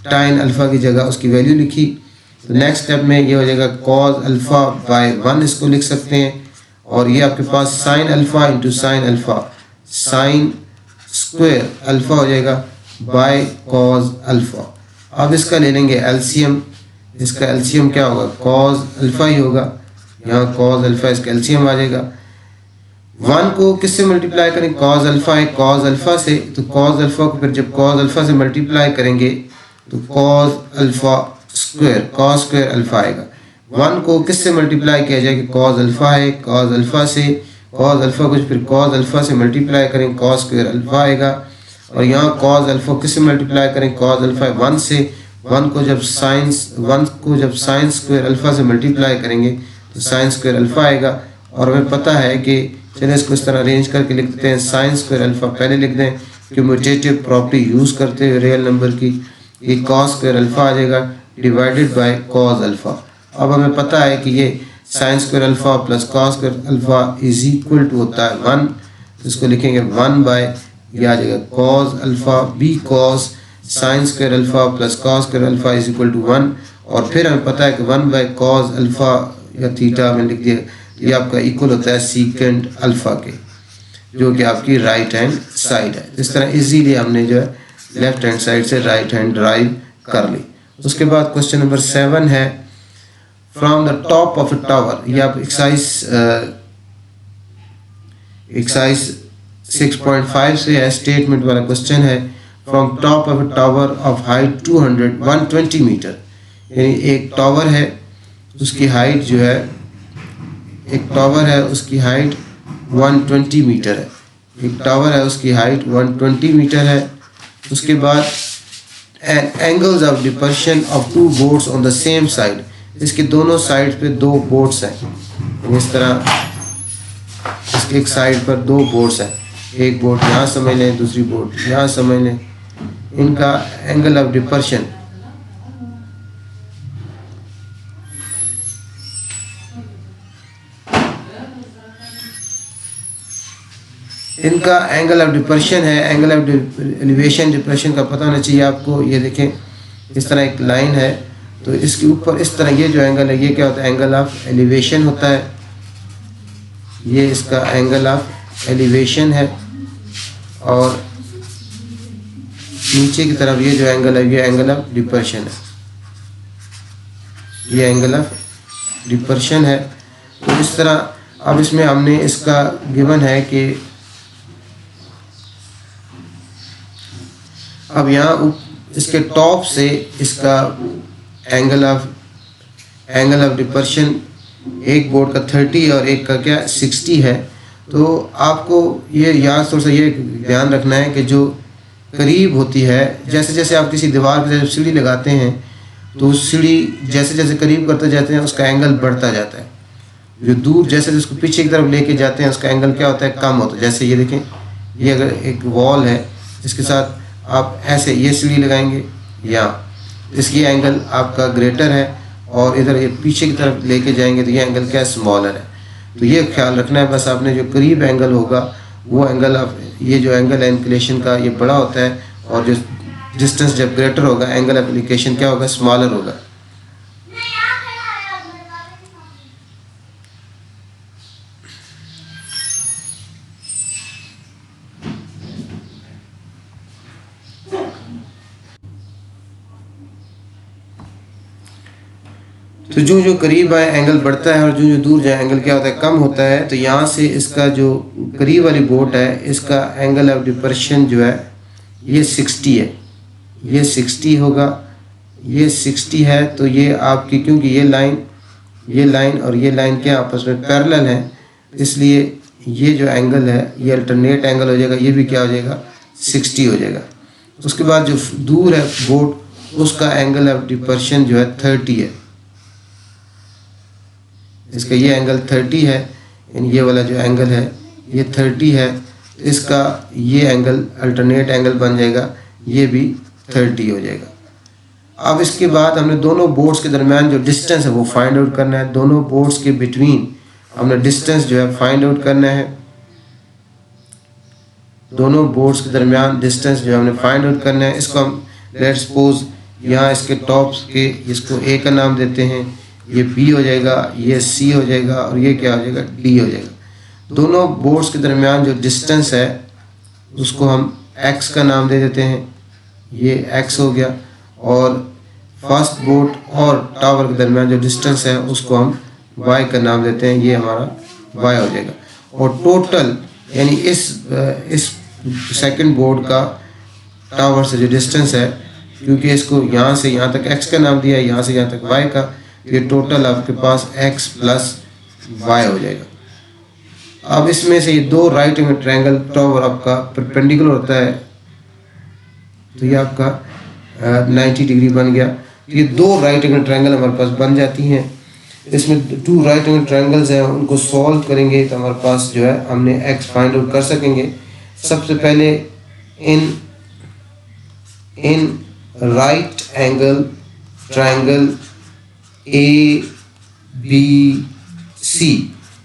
tan अल्फ़ा की जगह उसकी वैल्यू लिखी। तो नेक्स्ट स्टेप में ये हो जाएगा cos अल्फ़ा बाय 1 इसको लिख सकते हैं, और ये आपके पास sine alpha into sine alpha sine square alpha हो जाएगा बाय cos अल्फ़ा। अब इसका ले लेंगे एलसीएम। इसका एलसीएम क्या होगा? cos अल्फ़ा ही होगा। यहाँ cos अल्फ़ा इसका एलसीएम आ जाएगा। 1 को किससे मल्टीप्लाई करें? cos अल्फ़ा है cos अल्फ़ा से, तो cos अल्फ़ा को फिर जब cos अल्फ़ा से मल्टीप्लाई करेंगे तो cos alpha square cos square alpha आएगा। 1 को किससे मल्टीप्लाई किया जाए कि cos अल्फ़ा है cos अल्फ़ा से, cos अल्फ़ा को फिर cos अल्फ़ा से मल्टीप्लाई करें cos स्क्वायर अल्फ़ा आएगा। और यहाँ cos अल्फ़ा किससे मल्टीप्लाई करें? cos अल्फ़ा 1 से, 1 को जब साइन स्क्वायर अल्फ़ा से मल्टीप्लाई करेंगे तो साइन स्क्वायर अल्फ़ा आएगा। और हमें पता है कि चलिए इसको इस तरह अरेंज करके लिख देते हैं। साइन स्क्वायर अल्फ़ा पहले लिख दें क्यूमुटेटिव प्रॉपर्टी यूज़ करते हुए रियल नंबर की। ये cos स्क्वायर अल्फ़ा आ जाएगा डिवाइडेड बाय cos अल्फ़ा। अब हमें पता है कि ये sine square alpha plus cos square alpha is equal to होता है 1। तो इसको लिखेंगे 1 बाय ये आ जाएगा cos alpha B cos sine square alpha plus cos square alpha is equal to 1। और फिर हमें पता है कि 1 बाय cos अल्फ़ा या थीटा में लिख दिया, ये आपका इक्वल होता है सीकेंट अल्फ़ा के, जो कि आपकी राइट हैंड साइड है। इस तरह इजीली हमने जो है लेफ्ट हैंड साइड से राइट हैंड ड्राइव कर ली। उसके बाद क्वेश्चन नंबर 7 है। From the top of a tower, ये आप एक्सरसाइज 6.5 से है, स्टेटमेंट वाला क्वेश्चन है। From top of a tower of height 120 metre, यानी एक टावर है उसकी हाइट जो है, एक टावर है उसकी हाइट 120 मीटर है। एक टावर है उसकी हाइट 120 मीटर है। उसके बाद angles of depression of 2 boats on the same side, इसके दोनों साइड पे 2 बोट्स हैं। इस तरह इसके एक साइड पर 2 बोट्स हैं, एक बोट यहाँ समझ लें, दूसरी बोट यहाँ समझ लें। इनका एंगल ऑफ डिपर्शन है। एंगल ऑफ एलिवेशन डिप्रेशन का पता होना चाहिए आपको। ये देखें इस तरह एक लाइन है, तो इसके ऊपर इस तरह ये जो एंगल है ये क्या होता है? एंगल ऑफ एलिवेशन होता है। ये इसका एंगल ऑफ एलिवेशन है, और नीचे की तरफ ये जो एंगल है ये एंगल ऑफ डिपर्शन है। ये एंगल ऑफ डिपर्शन है। तो इस तरह अब इसमें हमने इसका गिवन है कि अब यहाँ इसके टॉप से इसका एंगल ऑफ डिपर्शन एक बोर्ड का 30 और एक का क्या 60 है। तो आपको ये याद थोड़ा सा ये ध्यान रखना है कि जो करीब होती है, जैसे जैसे आप किसी दीवार पर जब सीढ़ी लगाते हैं तो सीढ़ी जैसे जैसे करीब करते जाते हैं उसका एंगल बढ़ता जाता है। जो दूर जैसे उसको पीछे की तरफ लेके जाते हैं उसका एंगल क्या होता है, कम होता है। जैसे ये देखें, ये अगर एक वॉल है इसके साथ आप ऐसे ये सीढ़ी लगाएंगे यहाँ, इसकी एंगल आपका ग्रेटर है, और इधर ये पीछे की तरफ लेके जाएंगे तो ये एंगल क्या स्मॉलर है। तो ये ख्याल रखना है बस आपने, जो करीब एंगल होगा वो एंगल आप, ये जो एंगल है इंक्लिनेशन का ये बड़ा होता है, और जो डिस्टेंस जब ग्रेटर होगा एंगल एप्लीकेशन क्या होगा, स्मॉलर होगा। तो जो जो करीब आए एंगल बढ़ता है, और जो जो दूर जाए एंगल क्या होता है, कम होता है। तो यहाँ से इसका जो करीब वाली बोट है इसका एंगल ऑफ डिपर्शन जो है ये 60 है, ये 60 होगा, ये 60 है। तो ये आपकी, क्योंकि ये लाइन और ये लाइन क्या आपस में पैरेलल है, इसलिए ये जो एंगल है ये अल्टरनेट एंगल हो जाएगा, ये भी क्या हो जाएगा 60 हो जाएगा। उसके बाद जो दूर है बोट उसका एंगल ऑफ डिपर्शन जो है 30 है, इसका ये एंगल 30 है, यानी ये वाला जो एंगल है ये 30 है। इसका ये एंगल अल्टरनेट एंगल बन जाएगा, ये भी 30 हो जाएगा। अब इसके बाद हमने दोनों बोर्ड्स के दरमियान जो डिस्टेंस है वो फाइंड आउट करना है। दोनों बोर्ड्स के बिटवीन हमने डिस्टेंस जो है फाइंड आउट करना है। दोनों बोर्ड्स के दरमियान डिस्टेंस जो हमने फाइंड आउट करना है, इसको हम लेट्स सपोज यहाँ इसके टॉप्स के, इसको ए का नाम देते हैं, ये बी हो जाएगा, ये सी हो जाएगा, और ये क्या हो जाएगा डी हो जाएगा। दोनों बोर्ड्स के दरमियान जो डिस्टेंस है उसको हम एक्स का नाम दे देते हैं, ये एक्स हो गया। और फर्स्ट बोर्ड और टावर के दरमियान जो डिस्टेंस है उसको हम वाई का नाम देते हैं, ये हमारा वाई हो जाएगा। और टोटल यानी इस सेकंड बोर्ड का टावर से जो डिस्टेंस है, क्योंकि इसको यहाँ से यहाँ तक एक्स का नाम दिया है, यहाँ से यहाँ तक वाई का, ये टोटल आपके पास x प्लस वाई हो जाएगा। अब इसमें से ये दो राइट एंगल ट्रायंगल टावर आपका परपेंडिकुलर होता है, तो ये आपका 90 डिग्री बन गया। तो ये दो राइट एंगल ट्रायंगल हमारे पास बन जाती हैं। इसमें 2 राइट एंगल ट्रायंगल्स हैं, उनको सॉल्व करेंगे तो हमारे पास जो है हमने x फाइंड आउट कर सकेंगे। सबसे पहले in right angle triangle A B C,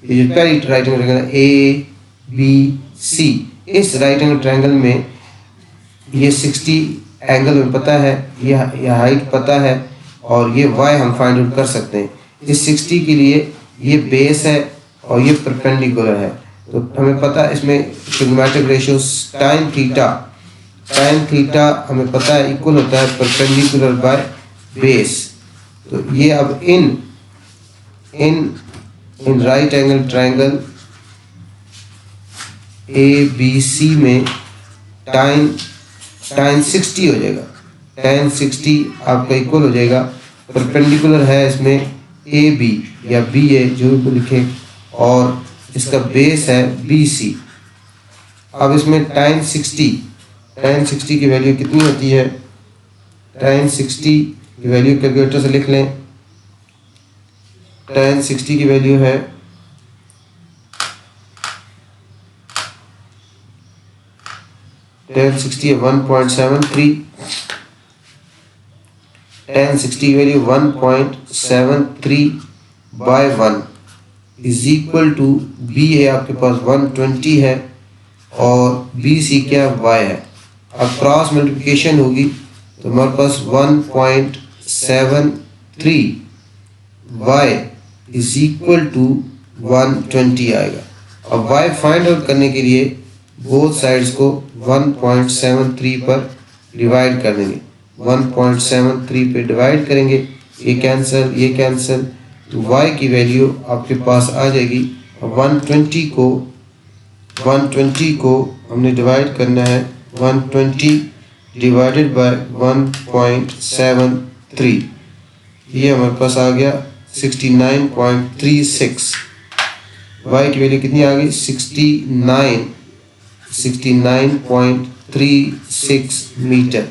ये जो पहली right angle triangle A B C, इस राइट एंगल ट्रायंगल में ये 60 एंगल में पता है, ये हाइट पता है, और ये वाई हम फाइंड आउट कर सकते हैं। इस 60 के लिए ये बेस है और ये परपेंडिकुलर है, तो हमें पता है इसमें ट्रिग्नोमेट्रिक रेशियो टाइन थीटा हमें पता है इक्वल होता है परपेंडिकुलर बाय बेस। तो ये अब इन right angle triangle A B C में टाइन 60 हो जाएगा, tan 60 आपका इक्वल हो जाएगा, परपेंडिकुलर है इसमें ए बी या बी ए जो भी लिखें, और इसका बेस है बी सी। अब इसमें tan 60 की वैल्यू कितनी होती है, tan 60 की वैल्यू कैलकुलेटर से लिख लें। tan 60 की वैल्यू है tan 60 है 1.73, tan 60 की value 1.73 by 1 is equal to B है आपके पास 120 है, और बी सी क्या वाई है। अब क्रॉस मल्टीप्लिकेशन होगी तो हमारे पास 1.73 वाई इज इक्वल टू 120 आएगा। अब वाई फाइंड आउट करने के लिए बोथ साइड्स को 1.73 पर डिवाइड कर देंगे, 1.73 पे डिवाइड करेंगे, ये कैंसिल, तो y की वैल्यू आपके पास आ जाएगी। 120 को हमने डिवाइड करना है, 120 डिवाइडेड बाय 1.73, ये हमारे पास आ गया 69.36। वाई की वैल्यू कितनी आ गई? 69.36 मीटर,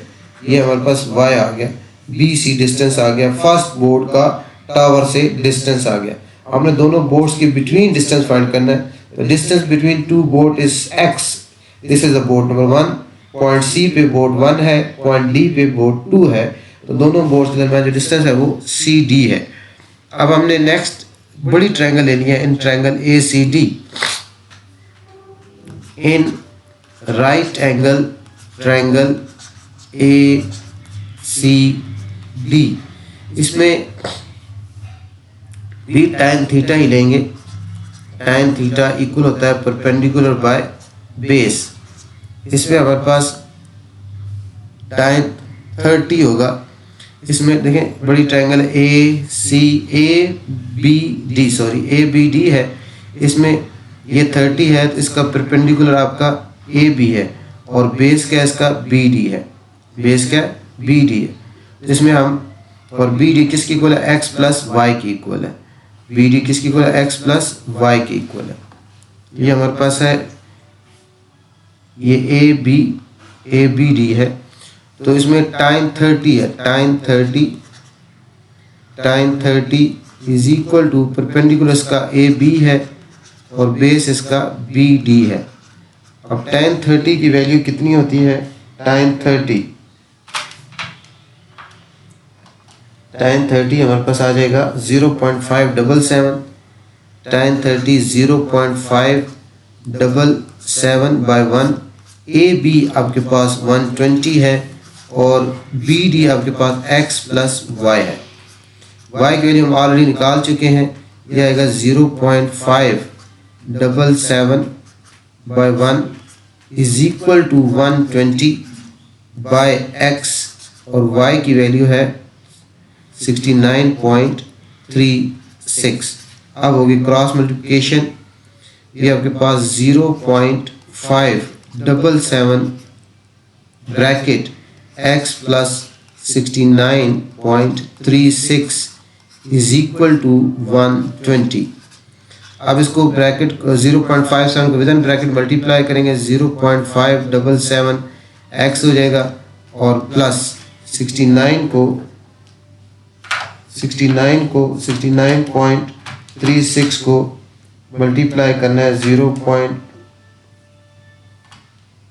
ये हमारे पास वाई आ गया। बी सी डिस्टेंस आ गया, फर्स्ट बोर्ड का टावर से डिस्टेंस आ गया। हमने दोनों बोर्ड्स के बिटवीन डिस्टेंस फाइंड करना है। तो distance between two board is X. This is the board number 1, point C पे बोर्ड 1 है, पॉइंट डी पे बोर्ड 2 है, तो दोनों बोर्ड्स के दरमियान जो डिस्टेंस है वो सी डी है। अब हमने नेक्स्ट बड़ी ट्रायंगल लेनी है, in triangle A C D. In right angle triangle A C D, इसमें भी tan थीटा ही लेंगे। tan थीटा इक्वल होता है परपेंडिकुलर बाय बेस। इसमें हमारे पास tan 30 होगा। इसमें देखें बड़ी ट्रायंगल ए बी डी है, इसमें ये 30 है, तो इसका परपेंडिकुलर आपका ए बी है और बेस क्या इसका बी डी है। बेस क्या बी डी है, जिसमें हम और बी डी किसकी इक्वल है? एक्स प्लस वाई की इक्वल है। बी डी किसकी इक्वल है? एक्स प्लस वाई की इक्वल है। ये हमारे पास है, ये ए बी डी है, तो इसमें tan 30 है। tan 30 is equal to perpendicular इसका ए बी है और बेस इसका बी डी है। अब tan 30 की वैल्यू कितनी होती है? tan 30 हमारे पास आ जाएगा 0.577। tan 30 0.577 by 1। ए बी आपके पास 120 है और बी डी आपके पास x प्लस वाई है। y की वैल्यू हम ऑलरेडी निकाल चुके हैं, यह आएगा 0.577 by 1 is equal to 120 by x और y की वैल्यू है 69.36। अब होगी क्रॉस मल्टीप्लिकेशन, ये आपके पास 0.577 bracket x plus 69.36 is equal to 120। अब इसको ब्रैकेट 0.57 को विदिन ब्रैकेट मल्टीप्लाई करेंगे, 0.577 x हो जाएगा और प्लस 69.36 को मल्टीप्लाई करना है,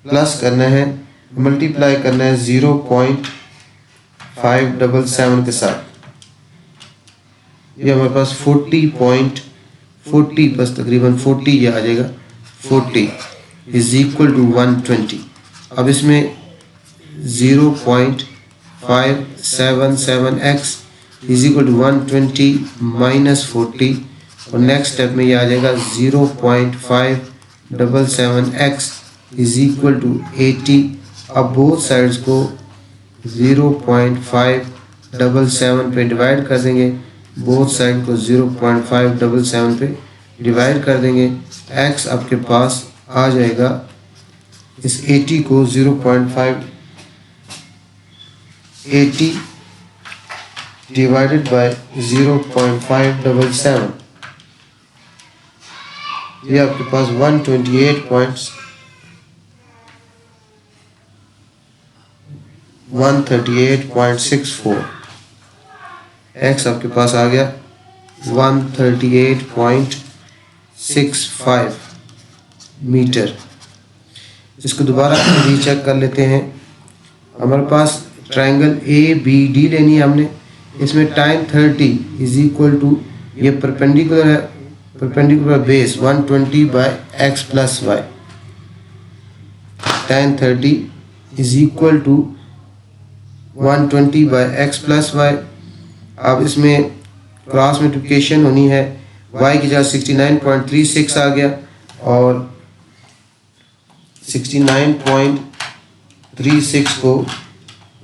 प्लस करना है, मल्टीप्लाई करना है 0.577 के साथ। ये हमारे पास 40 बस तकरीबन 40 ये आ जाएगा। 40 इज इक्वल टू 120। अब इसमें 0.577x is equal to 120 minus 40 और नेक्स्ट स्टेप में ये आ जाएगा 0.577x इज इक्वल टू 80। अब बोथ साइड्स को 0.577 पे डिवाइड कर देंगे, बोथ साइड को 0.577 पे डिवाइड कर देंगे। x आपके पास आ जाएगा, इस 80 को 0.580 डिवाइडेड बाय 0.577, ये आपके पास 138.64। x आपके पास आ गया 138.65 मीटर। इसको दोबारा रीचेक कर लेते हैं। हमारे पास ट्रायंगल ए बी डी लेनी है हमने। इसमें tan 30 इज इक्वल टू, ये परपेंडिकुलर है, perpendicular base 120 by x plus Y. tan 30 is equal to 120 by x plus Y. अब इसमें क्रॉस मल्टीप्लिकेशन होनी है, y की जगह 69.36 आ गया और 69.36 को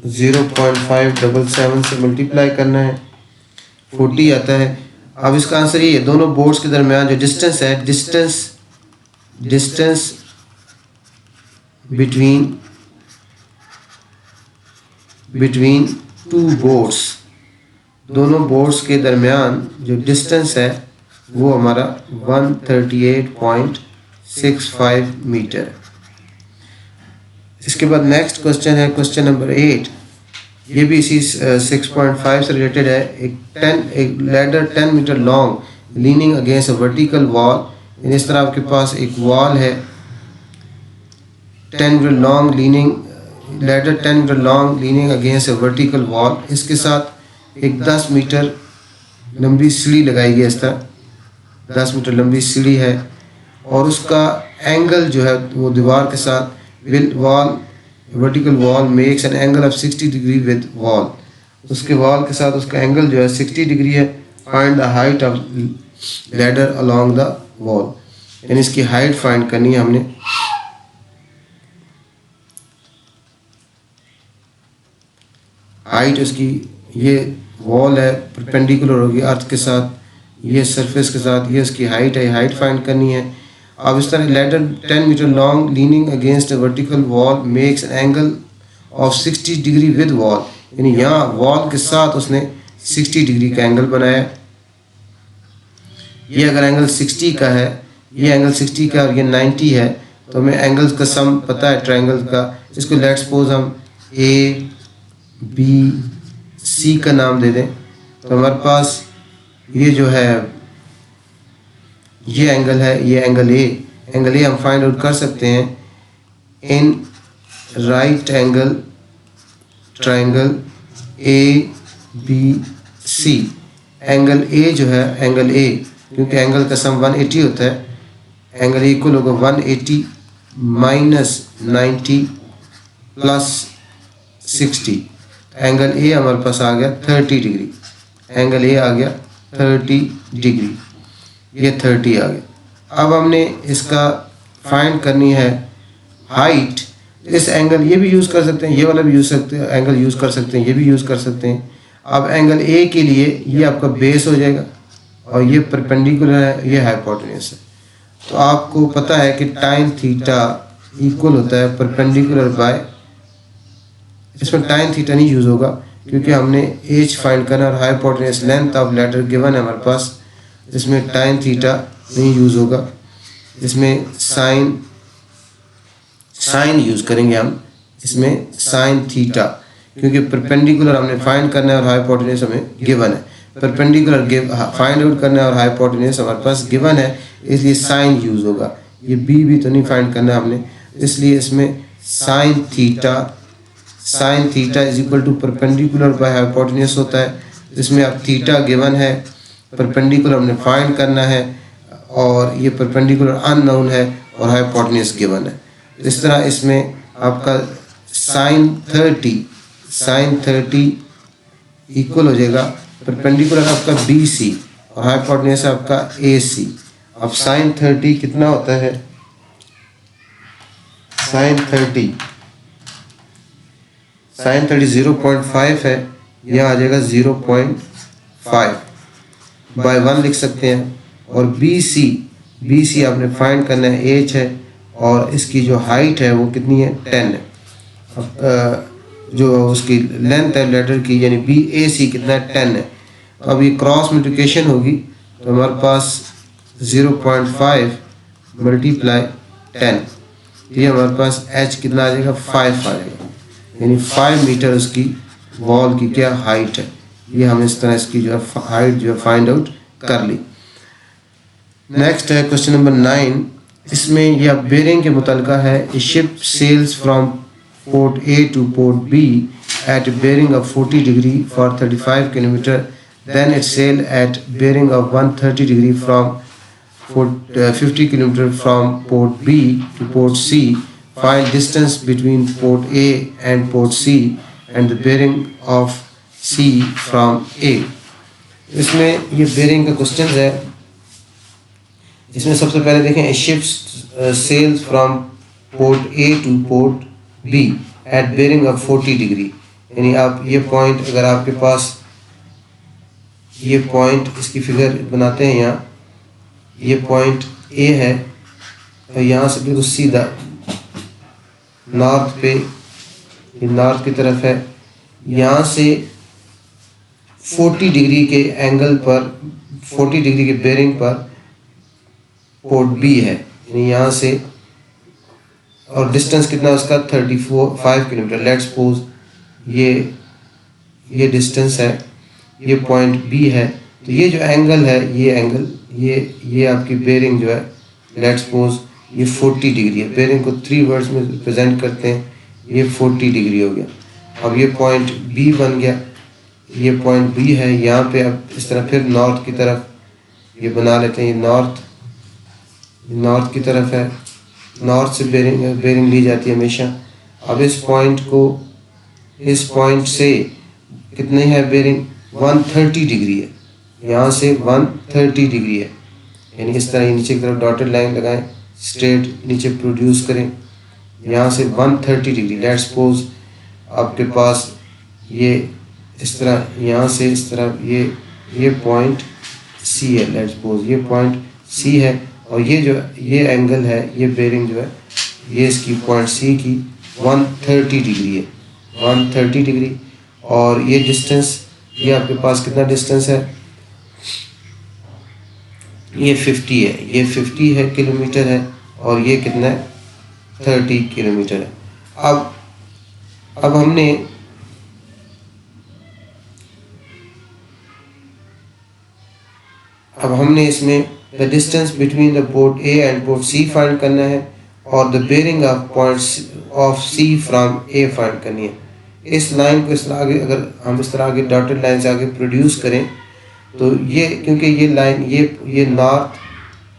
0.577 से मल्टीप्लाई करना है, 40 आता है। अब इसका आंसर ये है, दोनों बोर्ड्स के दरमियान जो डिस्टेंस है, distance between between two boats, दोनों बोट्स के दरमियान जो डिस्टेंस है वो हमारा 138.65 मीटर। इसके बाद नेक्स्ट क्वेश्चन है क्वेश्चन नंबर 8। ये भी इसी 6.5 से रिलेटेड है। एक ladder 10 metre long leaning against a vertical wall. इस तरह आपके पास एक वॉल है 10 metre long leaning, ladder 10 metre long leaning against a vertical wall. इसके साथ एक 10 मीटर लंबी सीढ़ी लगाई गई। इस तरह 10 मीटर लंबी सीढ़ी है और उसका एंगल जो है वो दीवार के साथ wall vertical wall makes an angle of 60 degree with wall. उसके वॉल के साथ उसका एंगल जो है 60 डिग्री है। Find the height of ladder along the wall, यानी इसकी हाइट फाइंड करनी है हमने। हाइट उसकी, ये वॉल है परपेंडिकुलर होगी अर्थ के साथ, ये सरफेस के साथ, ये उसकी हाइट है, हाइट फाइंड करनी है। अब इस तरह ladder 10 metre long leaning against a vertical wall makes an angle of 60 degree with wall, यानी यहाँ वॉल के साथ उसने 60 डिग्री का एंगल बनाया। ये अगर एंगल 60 का है, ये एंगल 60 का और ये 90 है, तो हमें एंगल्स का सम पता है ट्रायंगल का। इसको लेट्स सपोज हम ए बी सी का नाम दे दें, तो हमारे पास ये जो है ये एंगल है, ये एंगल ए हम फाइंड आउट कर सकते हैं in right angle triangle A B C. Angle A जो है एंगल ए, क्योंकि एंगल का सम 180 होता है, एंगल इक्वल होगा 180 माइनस 90 प्लस 60। एंगल ए हमारे पास आ गया 30 डिग्री, एंगल ए आ गया 30 डिग्री, ये 30 आ गया। अब हमने इसका फाइंड करनी है हाइट। इस एंगल ये भी यूज़ कर सकते हैं, ये वाला भी यूज़ सकते हैं, एंगल यूज़ कर सकते हैं, ये भी यूज़ कर सकते हैं। अब एंगल ए के लिए ये आपका बेस हो जाएगा और ये परपेंडिकुलर है, ये हाइपोटेन्यूज है। तो आपको पता है कि टाइन थीटा इक्वल होता है परपेंडिकुलर बाय, इसमें टाइन थीटा नहीं यूज़ होगा क्योंकि हमने एज फाइंड करना और hypotenuse length of ladder given है हमारे पास, इसमें टाइन थीटा नहीं यूज़ होगा। इसमें साइन यूज़ करेंगे हम, इसमें साइन थीटा, क्योंकि परपेंडिकुलर हमने फाइंड करना है और हाइपोटेन्यूज हमें गिवन है। परपेंडिकुलर फाइंड आउट करना है और हाइपोटेन्यूज हमारे पास गिवन है, इसलिए साइन यूज़ होगा। ये बी भी तो नहीं फाइंड करना हमने, इसलिए इसमें sine theta is equal to perpendicular by hypotenuse होता है। इसमें अब थीटा गिवन है, परपेंडिकुलर हमने फाइंड करना है और ये परपेंडिकुलर अननोन है और हाइपोटेन्यूज गिवन है। इस तरह इसमें आपका साइन 30 इक्वल हो जाएगा परपेंडिकुलर आपका BC और हाइपोटेन्यूज आपका AC। अब साइन 30 कितना होता है, साइन 30 0.5 है, यहाँ आ जाएगा 0.5 बाय 1 लिख सकते हैं। और BC आपने फाइंड करना है, एच है और इसकी जो हाइट है वो कितनी है 10 है। अब जो उसकी लेंथ है लेटर की यानी BAC कितना है 10 है। अब ये क्रॉस मल्टीप्लिकेशन होगी तो हमारे पास 0.5 मल्टीप्लाई 10, ये हमारे पास H कितना आ जाएगा 5 आ जाएगा, यानी 5 मीटर उसकी वॉल की क्या हाइट है। ये हम इस तरह इसकी जो है हाइट जो है फाइंड आउट कर ली। नेक्स्ट है क्वेश्चन नंबर 9। इसमें यह बेरिंग के मुतलका है। A ship sails from port A to port B at bearing of 40 degree for 35 kilometre, then it sail at bearing of 130 degree from 50 kilometre from port B to port C. Find distance between port A and port C and the bearing of C from A. इसमें ये bearing का question है। इसमें सबसे पहले देखें ships sails from port A to port B at bearing of 40 degree, यानी आप ये पॉइंट अगर आपके पास ये पॉइंट इसकी फिगर बनाते हैं, यहाँ ये पॉइंट A है और यहाँ से बिल्कुल सीधा नॉर्थ पे, ये नॉर्थ की तरफ है, यहाँ से 40 डिग्री के एंगल पर, 40 डिग्री के बेरिंग पर पोर्ट बी है, यानी यहाँ से, और डिस्टेंस कितना उसका 5 किलोमीटर। लेट्स सपोज ये डिस्टेंस है, ये पॉइंट बी है, तो ये जो एंगल है, ये एंगल, ये आपकी बेरिंग जो है, लेट्स सपोज ये 40 डिग्री है। बेरिंग को 3 वर्ड्स में रिप्रेजेंट करते हैं, ये 40 डिग्री हो गया। अब ये पॉइंट बी बन गया, ये पॉइंट बी है। यहाँ पे अब इस तरह फिर नॉर्थ की तरफ ये बना लेते हैं, ये नॉर्थ की तरफ है, नॉर्थ से बेरिंग ली जाती है हमेशा। अब इस पॉइंट से कितनी है बेरिंग, 130 डिग्री है, यहाँ से 130 डिग्री है, यानी इस तरह नीचे की तरफ डॉटेड लाइन लगाएं, स्ट्रेट नीचे प्रोड्यूस करें, यहाँ से 130 डिग्री। लेट्स सपोज आपके पास ये इस तरह, यहाँ से इस तरह ये पॉइंट सी है, लेट्स सपोज ये पॉइंट सी है, और ये एंगल है, ये बेरिंग जो है, ये इसकी पॉइंट सी की 130 डिग्री है, 130 डिग्री। और ये डिस्टेंस, ये आपके पास कितना डिस्टेंस है, ये 50 है, ये 50 है किलोमीटर है, और ये कितना है 30 किलोमीटर है। अब हमने इसमें the distance between the port A and port C find करना है, और the bearing of point of C from A find करनी है। इस लाइन को इस तरह आगे, अगर हम इस तरह आगे डॉटेड लाइन से आगे प्रोड्यूस करें, तो ये, क्योंकि ये लाइन, ये नॉर्थ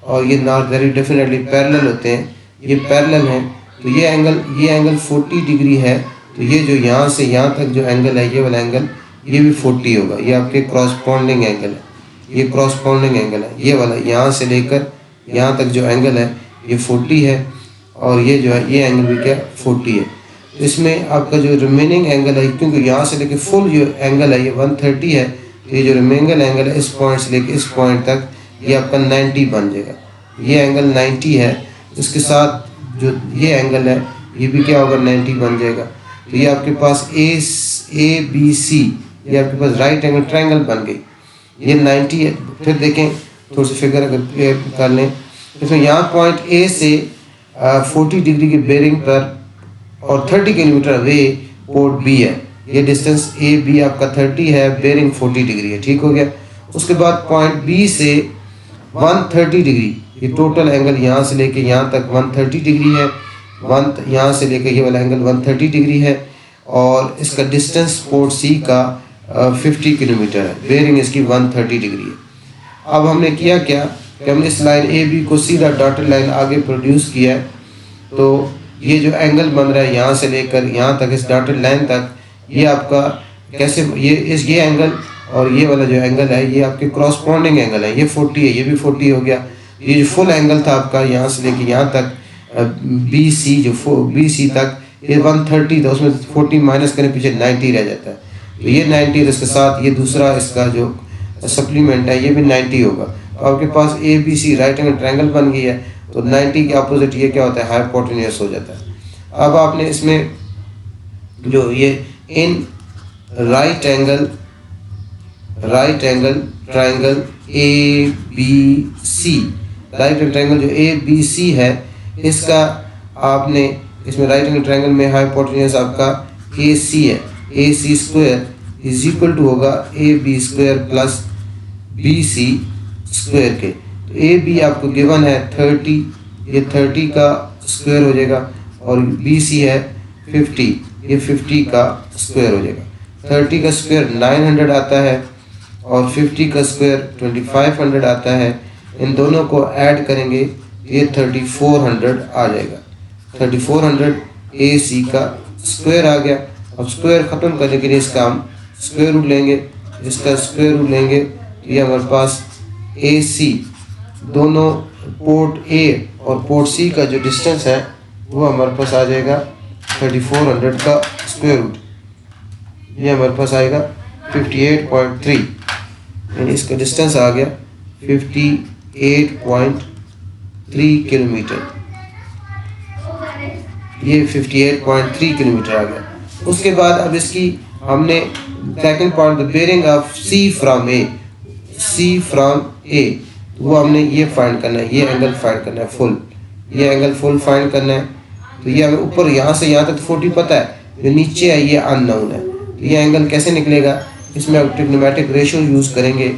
और ये नॉर्थ वेरी डेफिनेटली पैरेलल होते हैं, ये पैरेलल हैं, तो ये एंगल 40 डिग्री है, तो ये जो यहाँ से यहाँ तक जो एंगल है, ये वाला एंगल, ये भी 40 होगा। ये आपके क्रॉसपोंडिंग एंगल है, ये क्रॉसपोंडिंग एंगल है, ये वाला यहाँ से लेकर यहाँ तक जो एंगल है ये 40 है, और ये जो है ये एंगल भी क्या 40 है। तो इसमें आपका जो रिमेनिंग एंगल है, क्योंकि यहाँ से लेकर फुल जो एंगल है ये 130 है, तो ये जो रिमेनिंग एंगल है इस पॉइंट से लेकर इस पॉइंट तक ये आपका 90 बन जाएगा। ये एंगल 90 है, इसके साथ जो ये एंगल है ये भी क्या होगा 90 बन जाएगा। तो ये आपके पास ए बी सी, ये आपके पास राइट एंगल ट्रायंगल बन गई, ये 90 है। फिर देखें थोड़ी सी फिगर अगर क्लियर कर लें, इसमें यहाँ पॉइंट ए से 40 डिग्री की बेरिंग पर और 30 किलोमीटर अवे पोर्ट बी है। ये डिस्टेंस ए बी आपका 30 है, बेरिंग 40 डिग्री है, ठीक हो गया। उसके बाद पॉइंट बी से 130 डिग्री, ये टोटल एंगल यहाँ से लेके यहाँ तक 130 डिग्री है, यहाँ से लेके ये वाला एंगल 130 डिग्री है, और इसका डिस्टेंस पोर्ट सी का 50 किलोमीटर है, बेरिंग इसकी 130 डिग्री है। अब हमने किया क्या कि हमने इस लाइन ए बी को सीधा डॉटेड लाइन आगे प्रोड्यूस किया है, तो ये जो एंगल बन रहा है यहाँ से लेकर यहाँ तक इस डॉटेड लाइन तक, ये आपका कैसे, ये एंगल और ये वाला जो एंगल है ये आपके क्रॉसपोंडिंग एंगल है, ये 40 है, ये भी 40 हो गया। ये जो फुल एंगल था आपका यहाँ से लेके यहाँ तक बी सी, जो बी सी तक ये 130 था, उसमें 40 माइनस करें पीछे 90 रह जाता है, तो ये 90, इसके साथ ये दूसरा इसका जो सप्लीमेंट है ये भी 90 होगा। तो आपके पास A B C right angle triangle बन गई है, तो 90 के अपोजिट ये क्या होता है हाइपोटेन्यूस हो जाता है। अब आपने इसमें जो ये in right angle triangle A B C, right angle triangle जो ए बी सी है, इसका आपने इसमें राइट एंगल ट्रायंगल में हाइपोटेन्यूस आपका ए सी है, A C square is equal to होगा A B square plus B C square के। तो ए बी आपको गिवन है 30, ये 30 का स्क्वायर हो जाएगा, और बी सी है 50, ये 50 का स्क्वायर हो जाएगा। 30 का स्क्वायर 900 आता है, और 50 का स्क्वायर 2500 आता है। इन दोनों को ऐड करेंगे ये 3400 आ जाएगा। 3400 ए सी का स्क्वायर आ गया। अब स्क्वायर ख़त्म करने के लिए इसका हम स्क्वायर रूट लेंगे, इसका स्क्वायर रूट लेंगे, तो ये हमारे पास ए सी, दोनों पोर्ट ए और पोर्ट सी का जो डिस्टेंस है वो हमारे पास आ जाएगा 3400 का स्क्वायर रूट, ये हमारे पास आएगा 58.3, यानी इसका डिस्टेंस आ गया 58.3 किलोमीटर, ये 58.3 किलोमीटर आ गया। उसके बाद अब इसकी हमने second point the bearing of C from A, C from A, तो वो हमने ये फाइंड करना है, ये एंगल फाइंड करना है फुल, ये एंगल फुल फाइंड करना है। तो ये हमें ऊपर यहाँ से यहाँ तक 40 पता है, जो नीचे है ये अननोन है। तो ये एंगल कैसे निकलेगा, इसमें आप ट्रिग्नोमेट्रिक रेशियो यूज़ करेंगे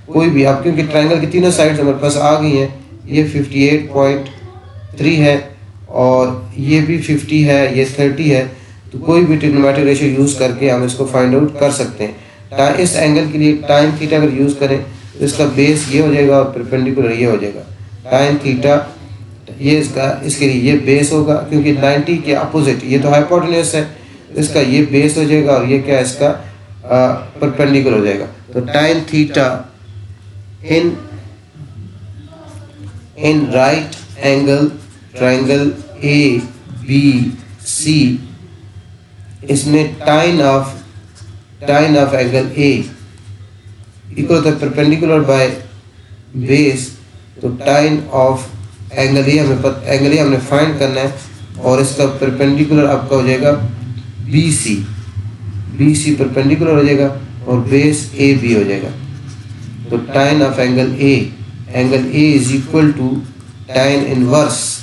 कोई भी आप, क्योंकि ट्रायंगल की तीनों साइड्स हमारे पास आ गई हैं। ये 58.3 है और ये भी 50 है, ये 30 है, तो कोई भी ट्रिग्नोमेट्रिक रेशियो यूज़ करके हम इसको फाइंड आउट कर सकते हैं। इस एंगल के लिए टाइन थीटा अगर यूज़ करें तो इसका बेस ये हो जाएगा और परपेंडिकुलर ये हो जाएगा। टाइन थीटा ये इसके लिए ये बेस होगा, क्योंकि 90 के अपोजिट ये तो हाइपोटेन्यूस है, इसका ये बेस हो जाएगा और ये क्या है इसका परपेंडिकुलर हो जाएगा। तो tan theta in right angle triangle A B C, इसमें tan of angle A equal होता है परपेंडिकुलर बाय बेस। तो टाइन ऑफ एंगल ए हमने फाइंड करना है और इसका परपेंडिकुलर आपका हो जाएगा बी सी परपेंडिकुलर हो जाएगा और बेस ए बी हो जाएगा। तो tan of angle A is equal to tan inverse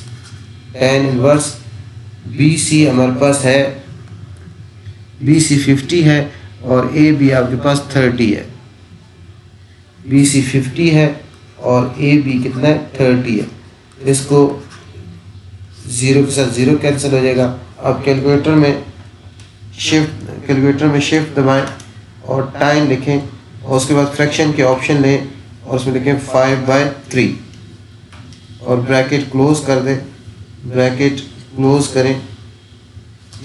B C हमारे पास है, बी सी 50 है और ए बी आपके पास 30 है। बी सी 50 है और ए बी कितना है 30 है। इसको ज़ीरो के साथ ज़ीरो कैंसिल हो जाएगा। अब कैलकुलेटर में शिफ्ट दबाएं और टाइम लिखें और उसके बाद फ्रैक्शन के ऑप्शन लें और उसमें लिखें 5/3 और ब्रैकेट क्लोज कर दें, ब्रैकेट क्लोज करें।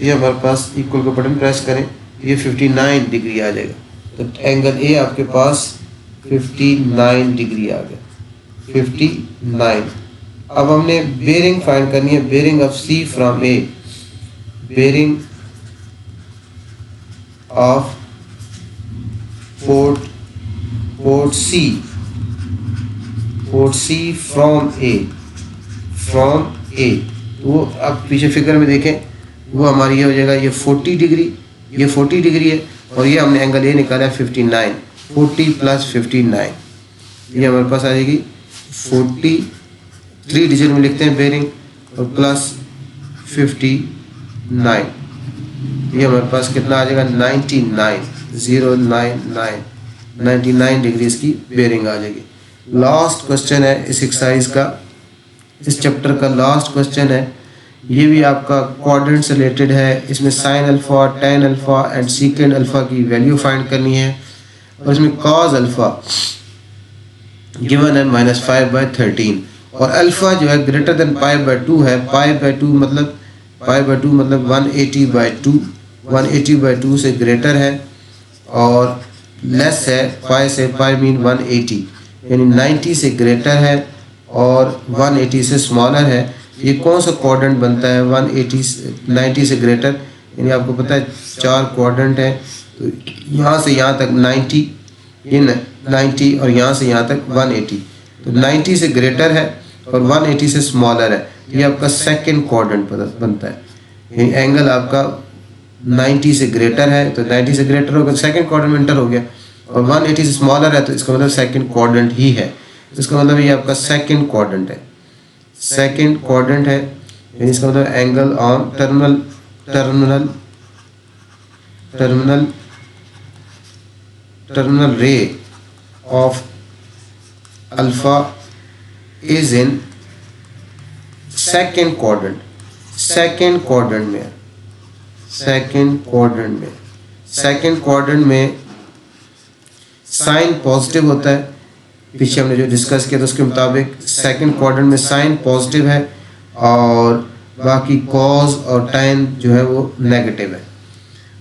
ये हमारे पास इक्वल का बटन प्रेस करें, ये 59 डिग्री आ जाएगा। तो एंगल ए आपके पास 59 डिग्री आ गया, 59। अब हमने बेयरिंग फाइंड करनी है, bearing of C from A, bearing of port C from A. वो अब पीछे फिगर में देखें, वो हमारी ये हो जाएगा, ये 40 डिग्री, ये 40 डिग्री है और ये हमने एंगल ए निकाला है 59, 40 प्लस 59, ये हमारे पास आ जाएगी 40, 3 डिजिट में लिखते हैं बेयरिंग और प्लस 59, ये हमारे पास कितना आ जाएगा 99 डिग्री इसकी बेयरिंग आ जाएगी। लास्ट क्वेश्चन है इस एक्सरसाइज का, इस चैप्टर का लास्ट क्वेश्चन है। ये भी आपका क्वाड्रेंट से रिलेटेड है। इसमें sine alpha, tan alpha and सीकेंड alpha की वैल्यू फाइंड करनी है और इसमें कॉज अल्फा गिवन है -5/13 और अल्फा जो है ग्रेटर देन π/2 है। π/2 मतलब 180/2, 180/2 से ग्रेटर है और लेस है पाई से, पाई मीन 180, यानी 90 से ग्रेटर है और 180 से स्मॉलर है। ये कौन सा क्वाड्रेंट बनता है 90 से ग्रेटर, यानी आपको पता है 4 क्वाड्रेंट है। तो यहाँ से यहाँ तक 90, ये 90 और यहाँ से यहाँ तक 180, तो 90 से ग्रेटर है और 180 से स्मॉलर है। ये आपका सेकंड क्वाड्रेंट बनता है, यानी एंगल आपका 90 से ग्रेटर है तो 90 से ग्रेटर होगा, सेकंड क्वाड्रेंट में एंटर हो गया, और 180 से स्मॉलर है तो इसका मतलब सेकंड क्वाड्रेंट ही है। तो इसका मतलब ये आपका सेकंड क्वाड्रेंट है, सेकंड क्वाड्रेंट है, यानी इसका मतलब angle on terminal ray of alpha is in second quadrant, second quadrant में साइन पॉजिटिव होता है। पीछे हमने जो डिस्कस किया था उसके मुताबिक सेकंड क्वाड्रेंट में साइन पॉजिटिव है और बाकी कॉज और tan जो है वो नेगेटिव है।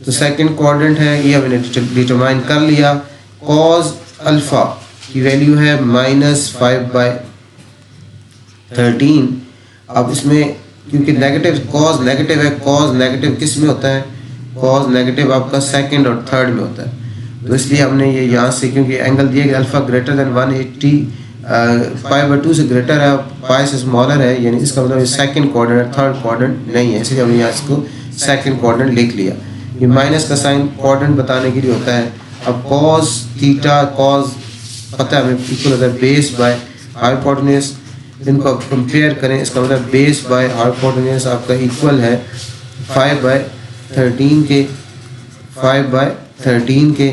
तो सेकंड क्वाड्रेंट है, ये हमने डिटरमाइन कर लिया। कॉज अल्फा की वैल्यू है -5/13। अब इसमें क्योंकि नेगेटिव, कॉज नेगेटिव है, कॉज नेगेटिव किस में होता है, कॉज नेगेटिव आपका सेकंड और थर्ड में होता है। तो इसलिए हमने ये यहाँ से, क्योंकि एंगल दिए गए अल्फा ग्रेटर देन 180, π/2 से ग्रेटर है, पाई से स्मॉलर है, यानी इसका मतलब सेकंड क्वाड्रेंट, थर्ड क्वाड्रेंट नहीं है, इसलिए हमने यहाँ इसको सेकंड क्वाड्रेंट लिख लिया। ये माइनस का साइन क्वाड्रेंट बताने के लिए होता है। अब कॉस थीटा कॉस पता है हमें इक्वल होता है बेस बाय हाइपोटेन्यूज। इनको आप कंपेयर करें, इसका मतलब बेस बाय हाइपोटेन्यूज आपका इक्वल है 5/13 के 5/13 के।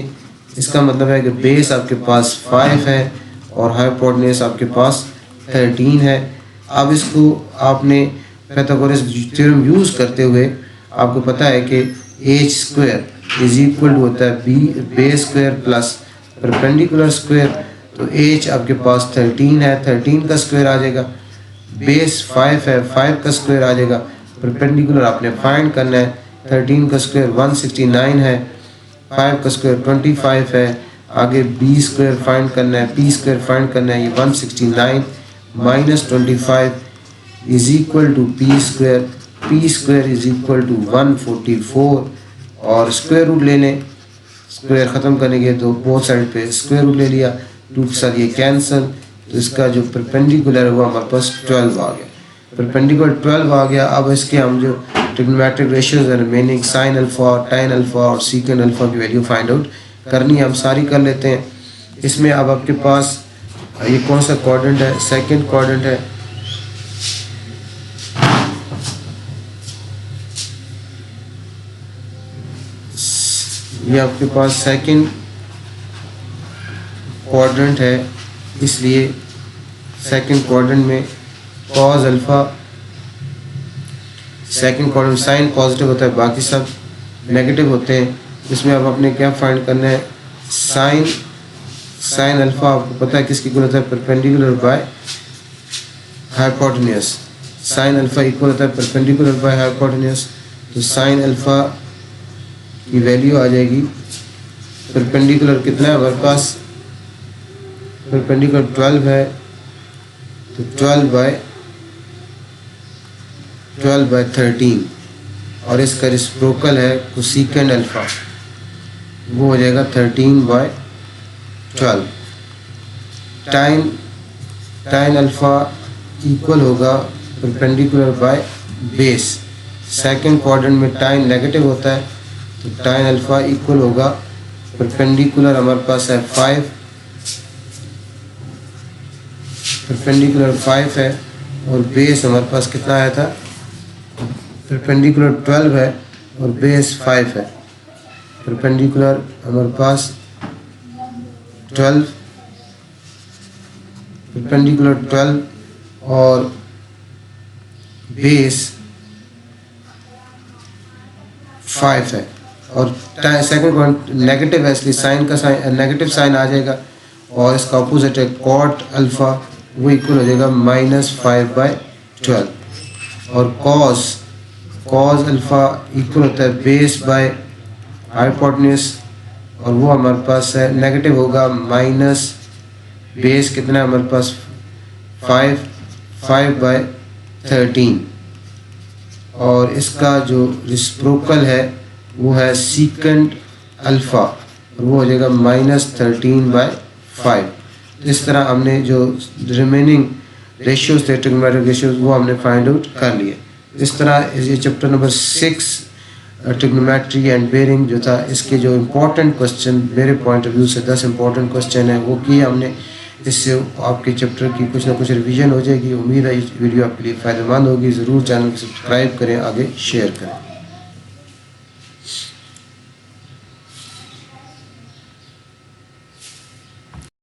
इसका मतलब है कि बेस आपके पास 5 है और हाइपोटेन्यूज आपके पास 13 है। अब इसको आपने पाइथागोरस थ्योरम यूज़ करते हुए आपको पता है कि H square is equal to होता है B base square plus perpendicular square. तो एच आपके पास 13 है, 13 का स्क्वायर आ जाएगा, बेस 5 है, 5 का स्क्वायर आ जाएगा, परपेंडिकुलर आपने फाइंड करना है। 13 का स्क्वायर 169 है, 5 का स्क्वायर 25 है, आगे बी स्क्वायर फाइंड करना है, पी स्क्वायर फाइंड करना है। ये 169 minus 25 is equal to P square is equal to 144 और स्क्वायर रूट ले लें। स्क्वायर ख़त्म करने के तो बोथ साइड पे स्क्वायर रूट ले लिया, 2 के साथ ये कैंसिल। तो इसका जो परपेंडिकुलर है वो हमारे पास 12 आ गया, परपेंडिकुलर 12 आ गया। अब इसके हम जो ट्रिग्नोमेट्रिक रेशियोज है remaining sine alpha, tan alpha और सीकेंड अल्फा की वैल्यू फाइंड आउट करनी है, हम सारी कर लेते हैं। इसमें अब आपके पास ये कौन सा क्वाड्रेंट है, सेकंड क्वाड्रेंट है। ये आपके पास सेकंड क्वाड्रेंट है, इसलिए सेकंड क्वाड्रेंट में cos alpha, second quadrant sine positive होता है, बाकी सब नेगेटिव होते हैं। इसमें अब आपने क्या फाइंड करना है, साइन अल्फा आपको पता है किसकी इक्वल होता है, perpendicular by hypotenuse. Sine alpha equal होता है परपेंडिकुलर बाय हाइपोटेन्यूज। तो साइन अल्फा की वैल्यू आ जाएगी, परपेंडिकुलर कितना है हमारे पास, परपेंडिकुलर 12 है, तो 12/13 और इसका रेसिप्रोकल है कोसेकेंड अल्फा, वो हो जाएगा 13/12। टाइन अल्फा इक्वल होगा perpendicular by base. Second quadrant में टाइन नेगेटिव होता है, तो टाइन अल्फा इक्वल होगा परपेंडिकुलर हमारे पास है 5, परपेंडिकुलर 5 है और बेस हमारे पास कितना आया था, परपेंडिकुलर 12 है और बेस 5 है। परपेंडिकुलर हमारे पास 12, परपेंडिकुलर 12 और बेस 5 है और सेकंड पॉइंट नेगेटिव है, इसलिए साइन का साइन नेगेटिव साइन आ जाएगा और इसका अपोजिट है कॉट अल्फा, वो इक्वल हो जाएगा -5/12 और कॉस अल्फा इक्वल होता है बेस बाय हाइपोटेन्यूज और वो हमारे पास है नेगेटिव होगा माइनस बेस कितना है हमारे पास 5/13 और इसका जो रेसिप्रोकल है वो है सीकेंड अल्फा और वो हो जाएगा -13/5। इस तरह हमने जो रिमेनिंग रेशियोज थे ट्रिग्नोमेट्रिक रेशियोज वो हमने फाइंड आउट कर लिए। इस तरह ये chapter number 6 trigonometry and bearing जो था, इसके जो इम्पोर्टेंट क्वेश्चन मेरे पॉइंट ऑफ व्यू से 10 इम्पोर्टेंट क्वेश्चन है वो किए हमने। इससे आपके चैप्टर की कुछ ना कुछ रिवीजन हो जाएगी। उम्मीद है ये वीडियो आपके लिए फ़ायदेमंद होगी। ज़रूर चैनल को सब्सक्राइब करें, आगे शेयर करें।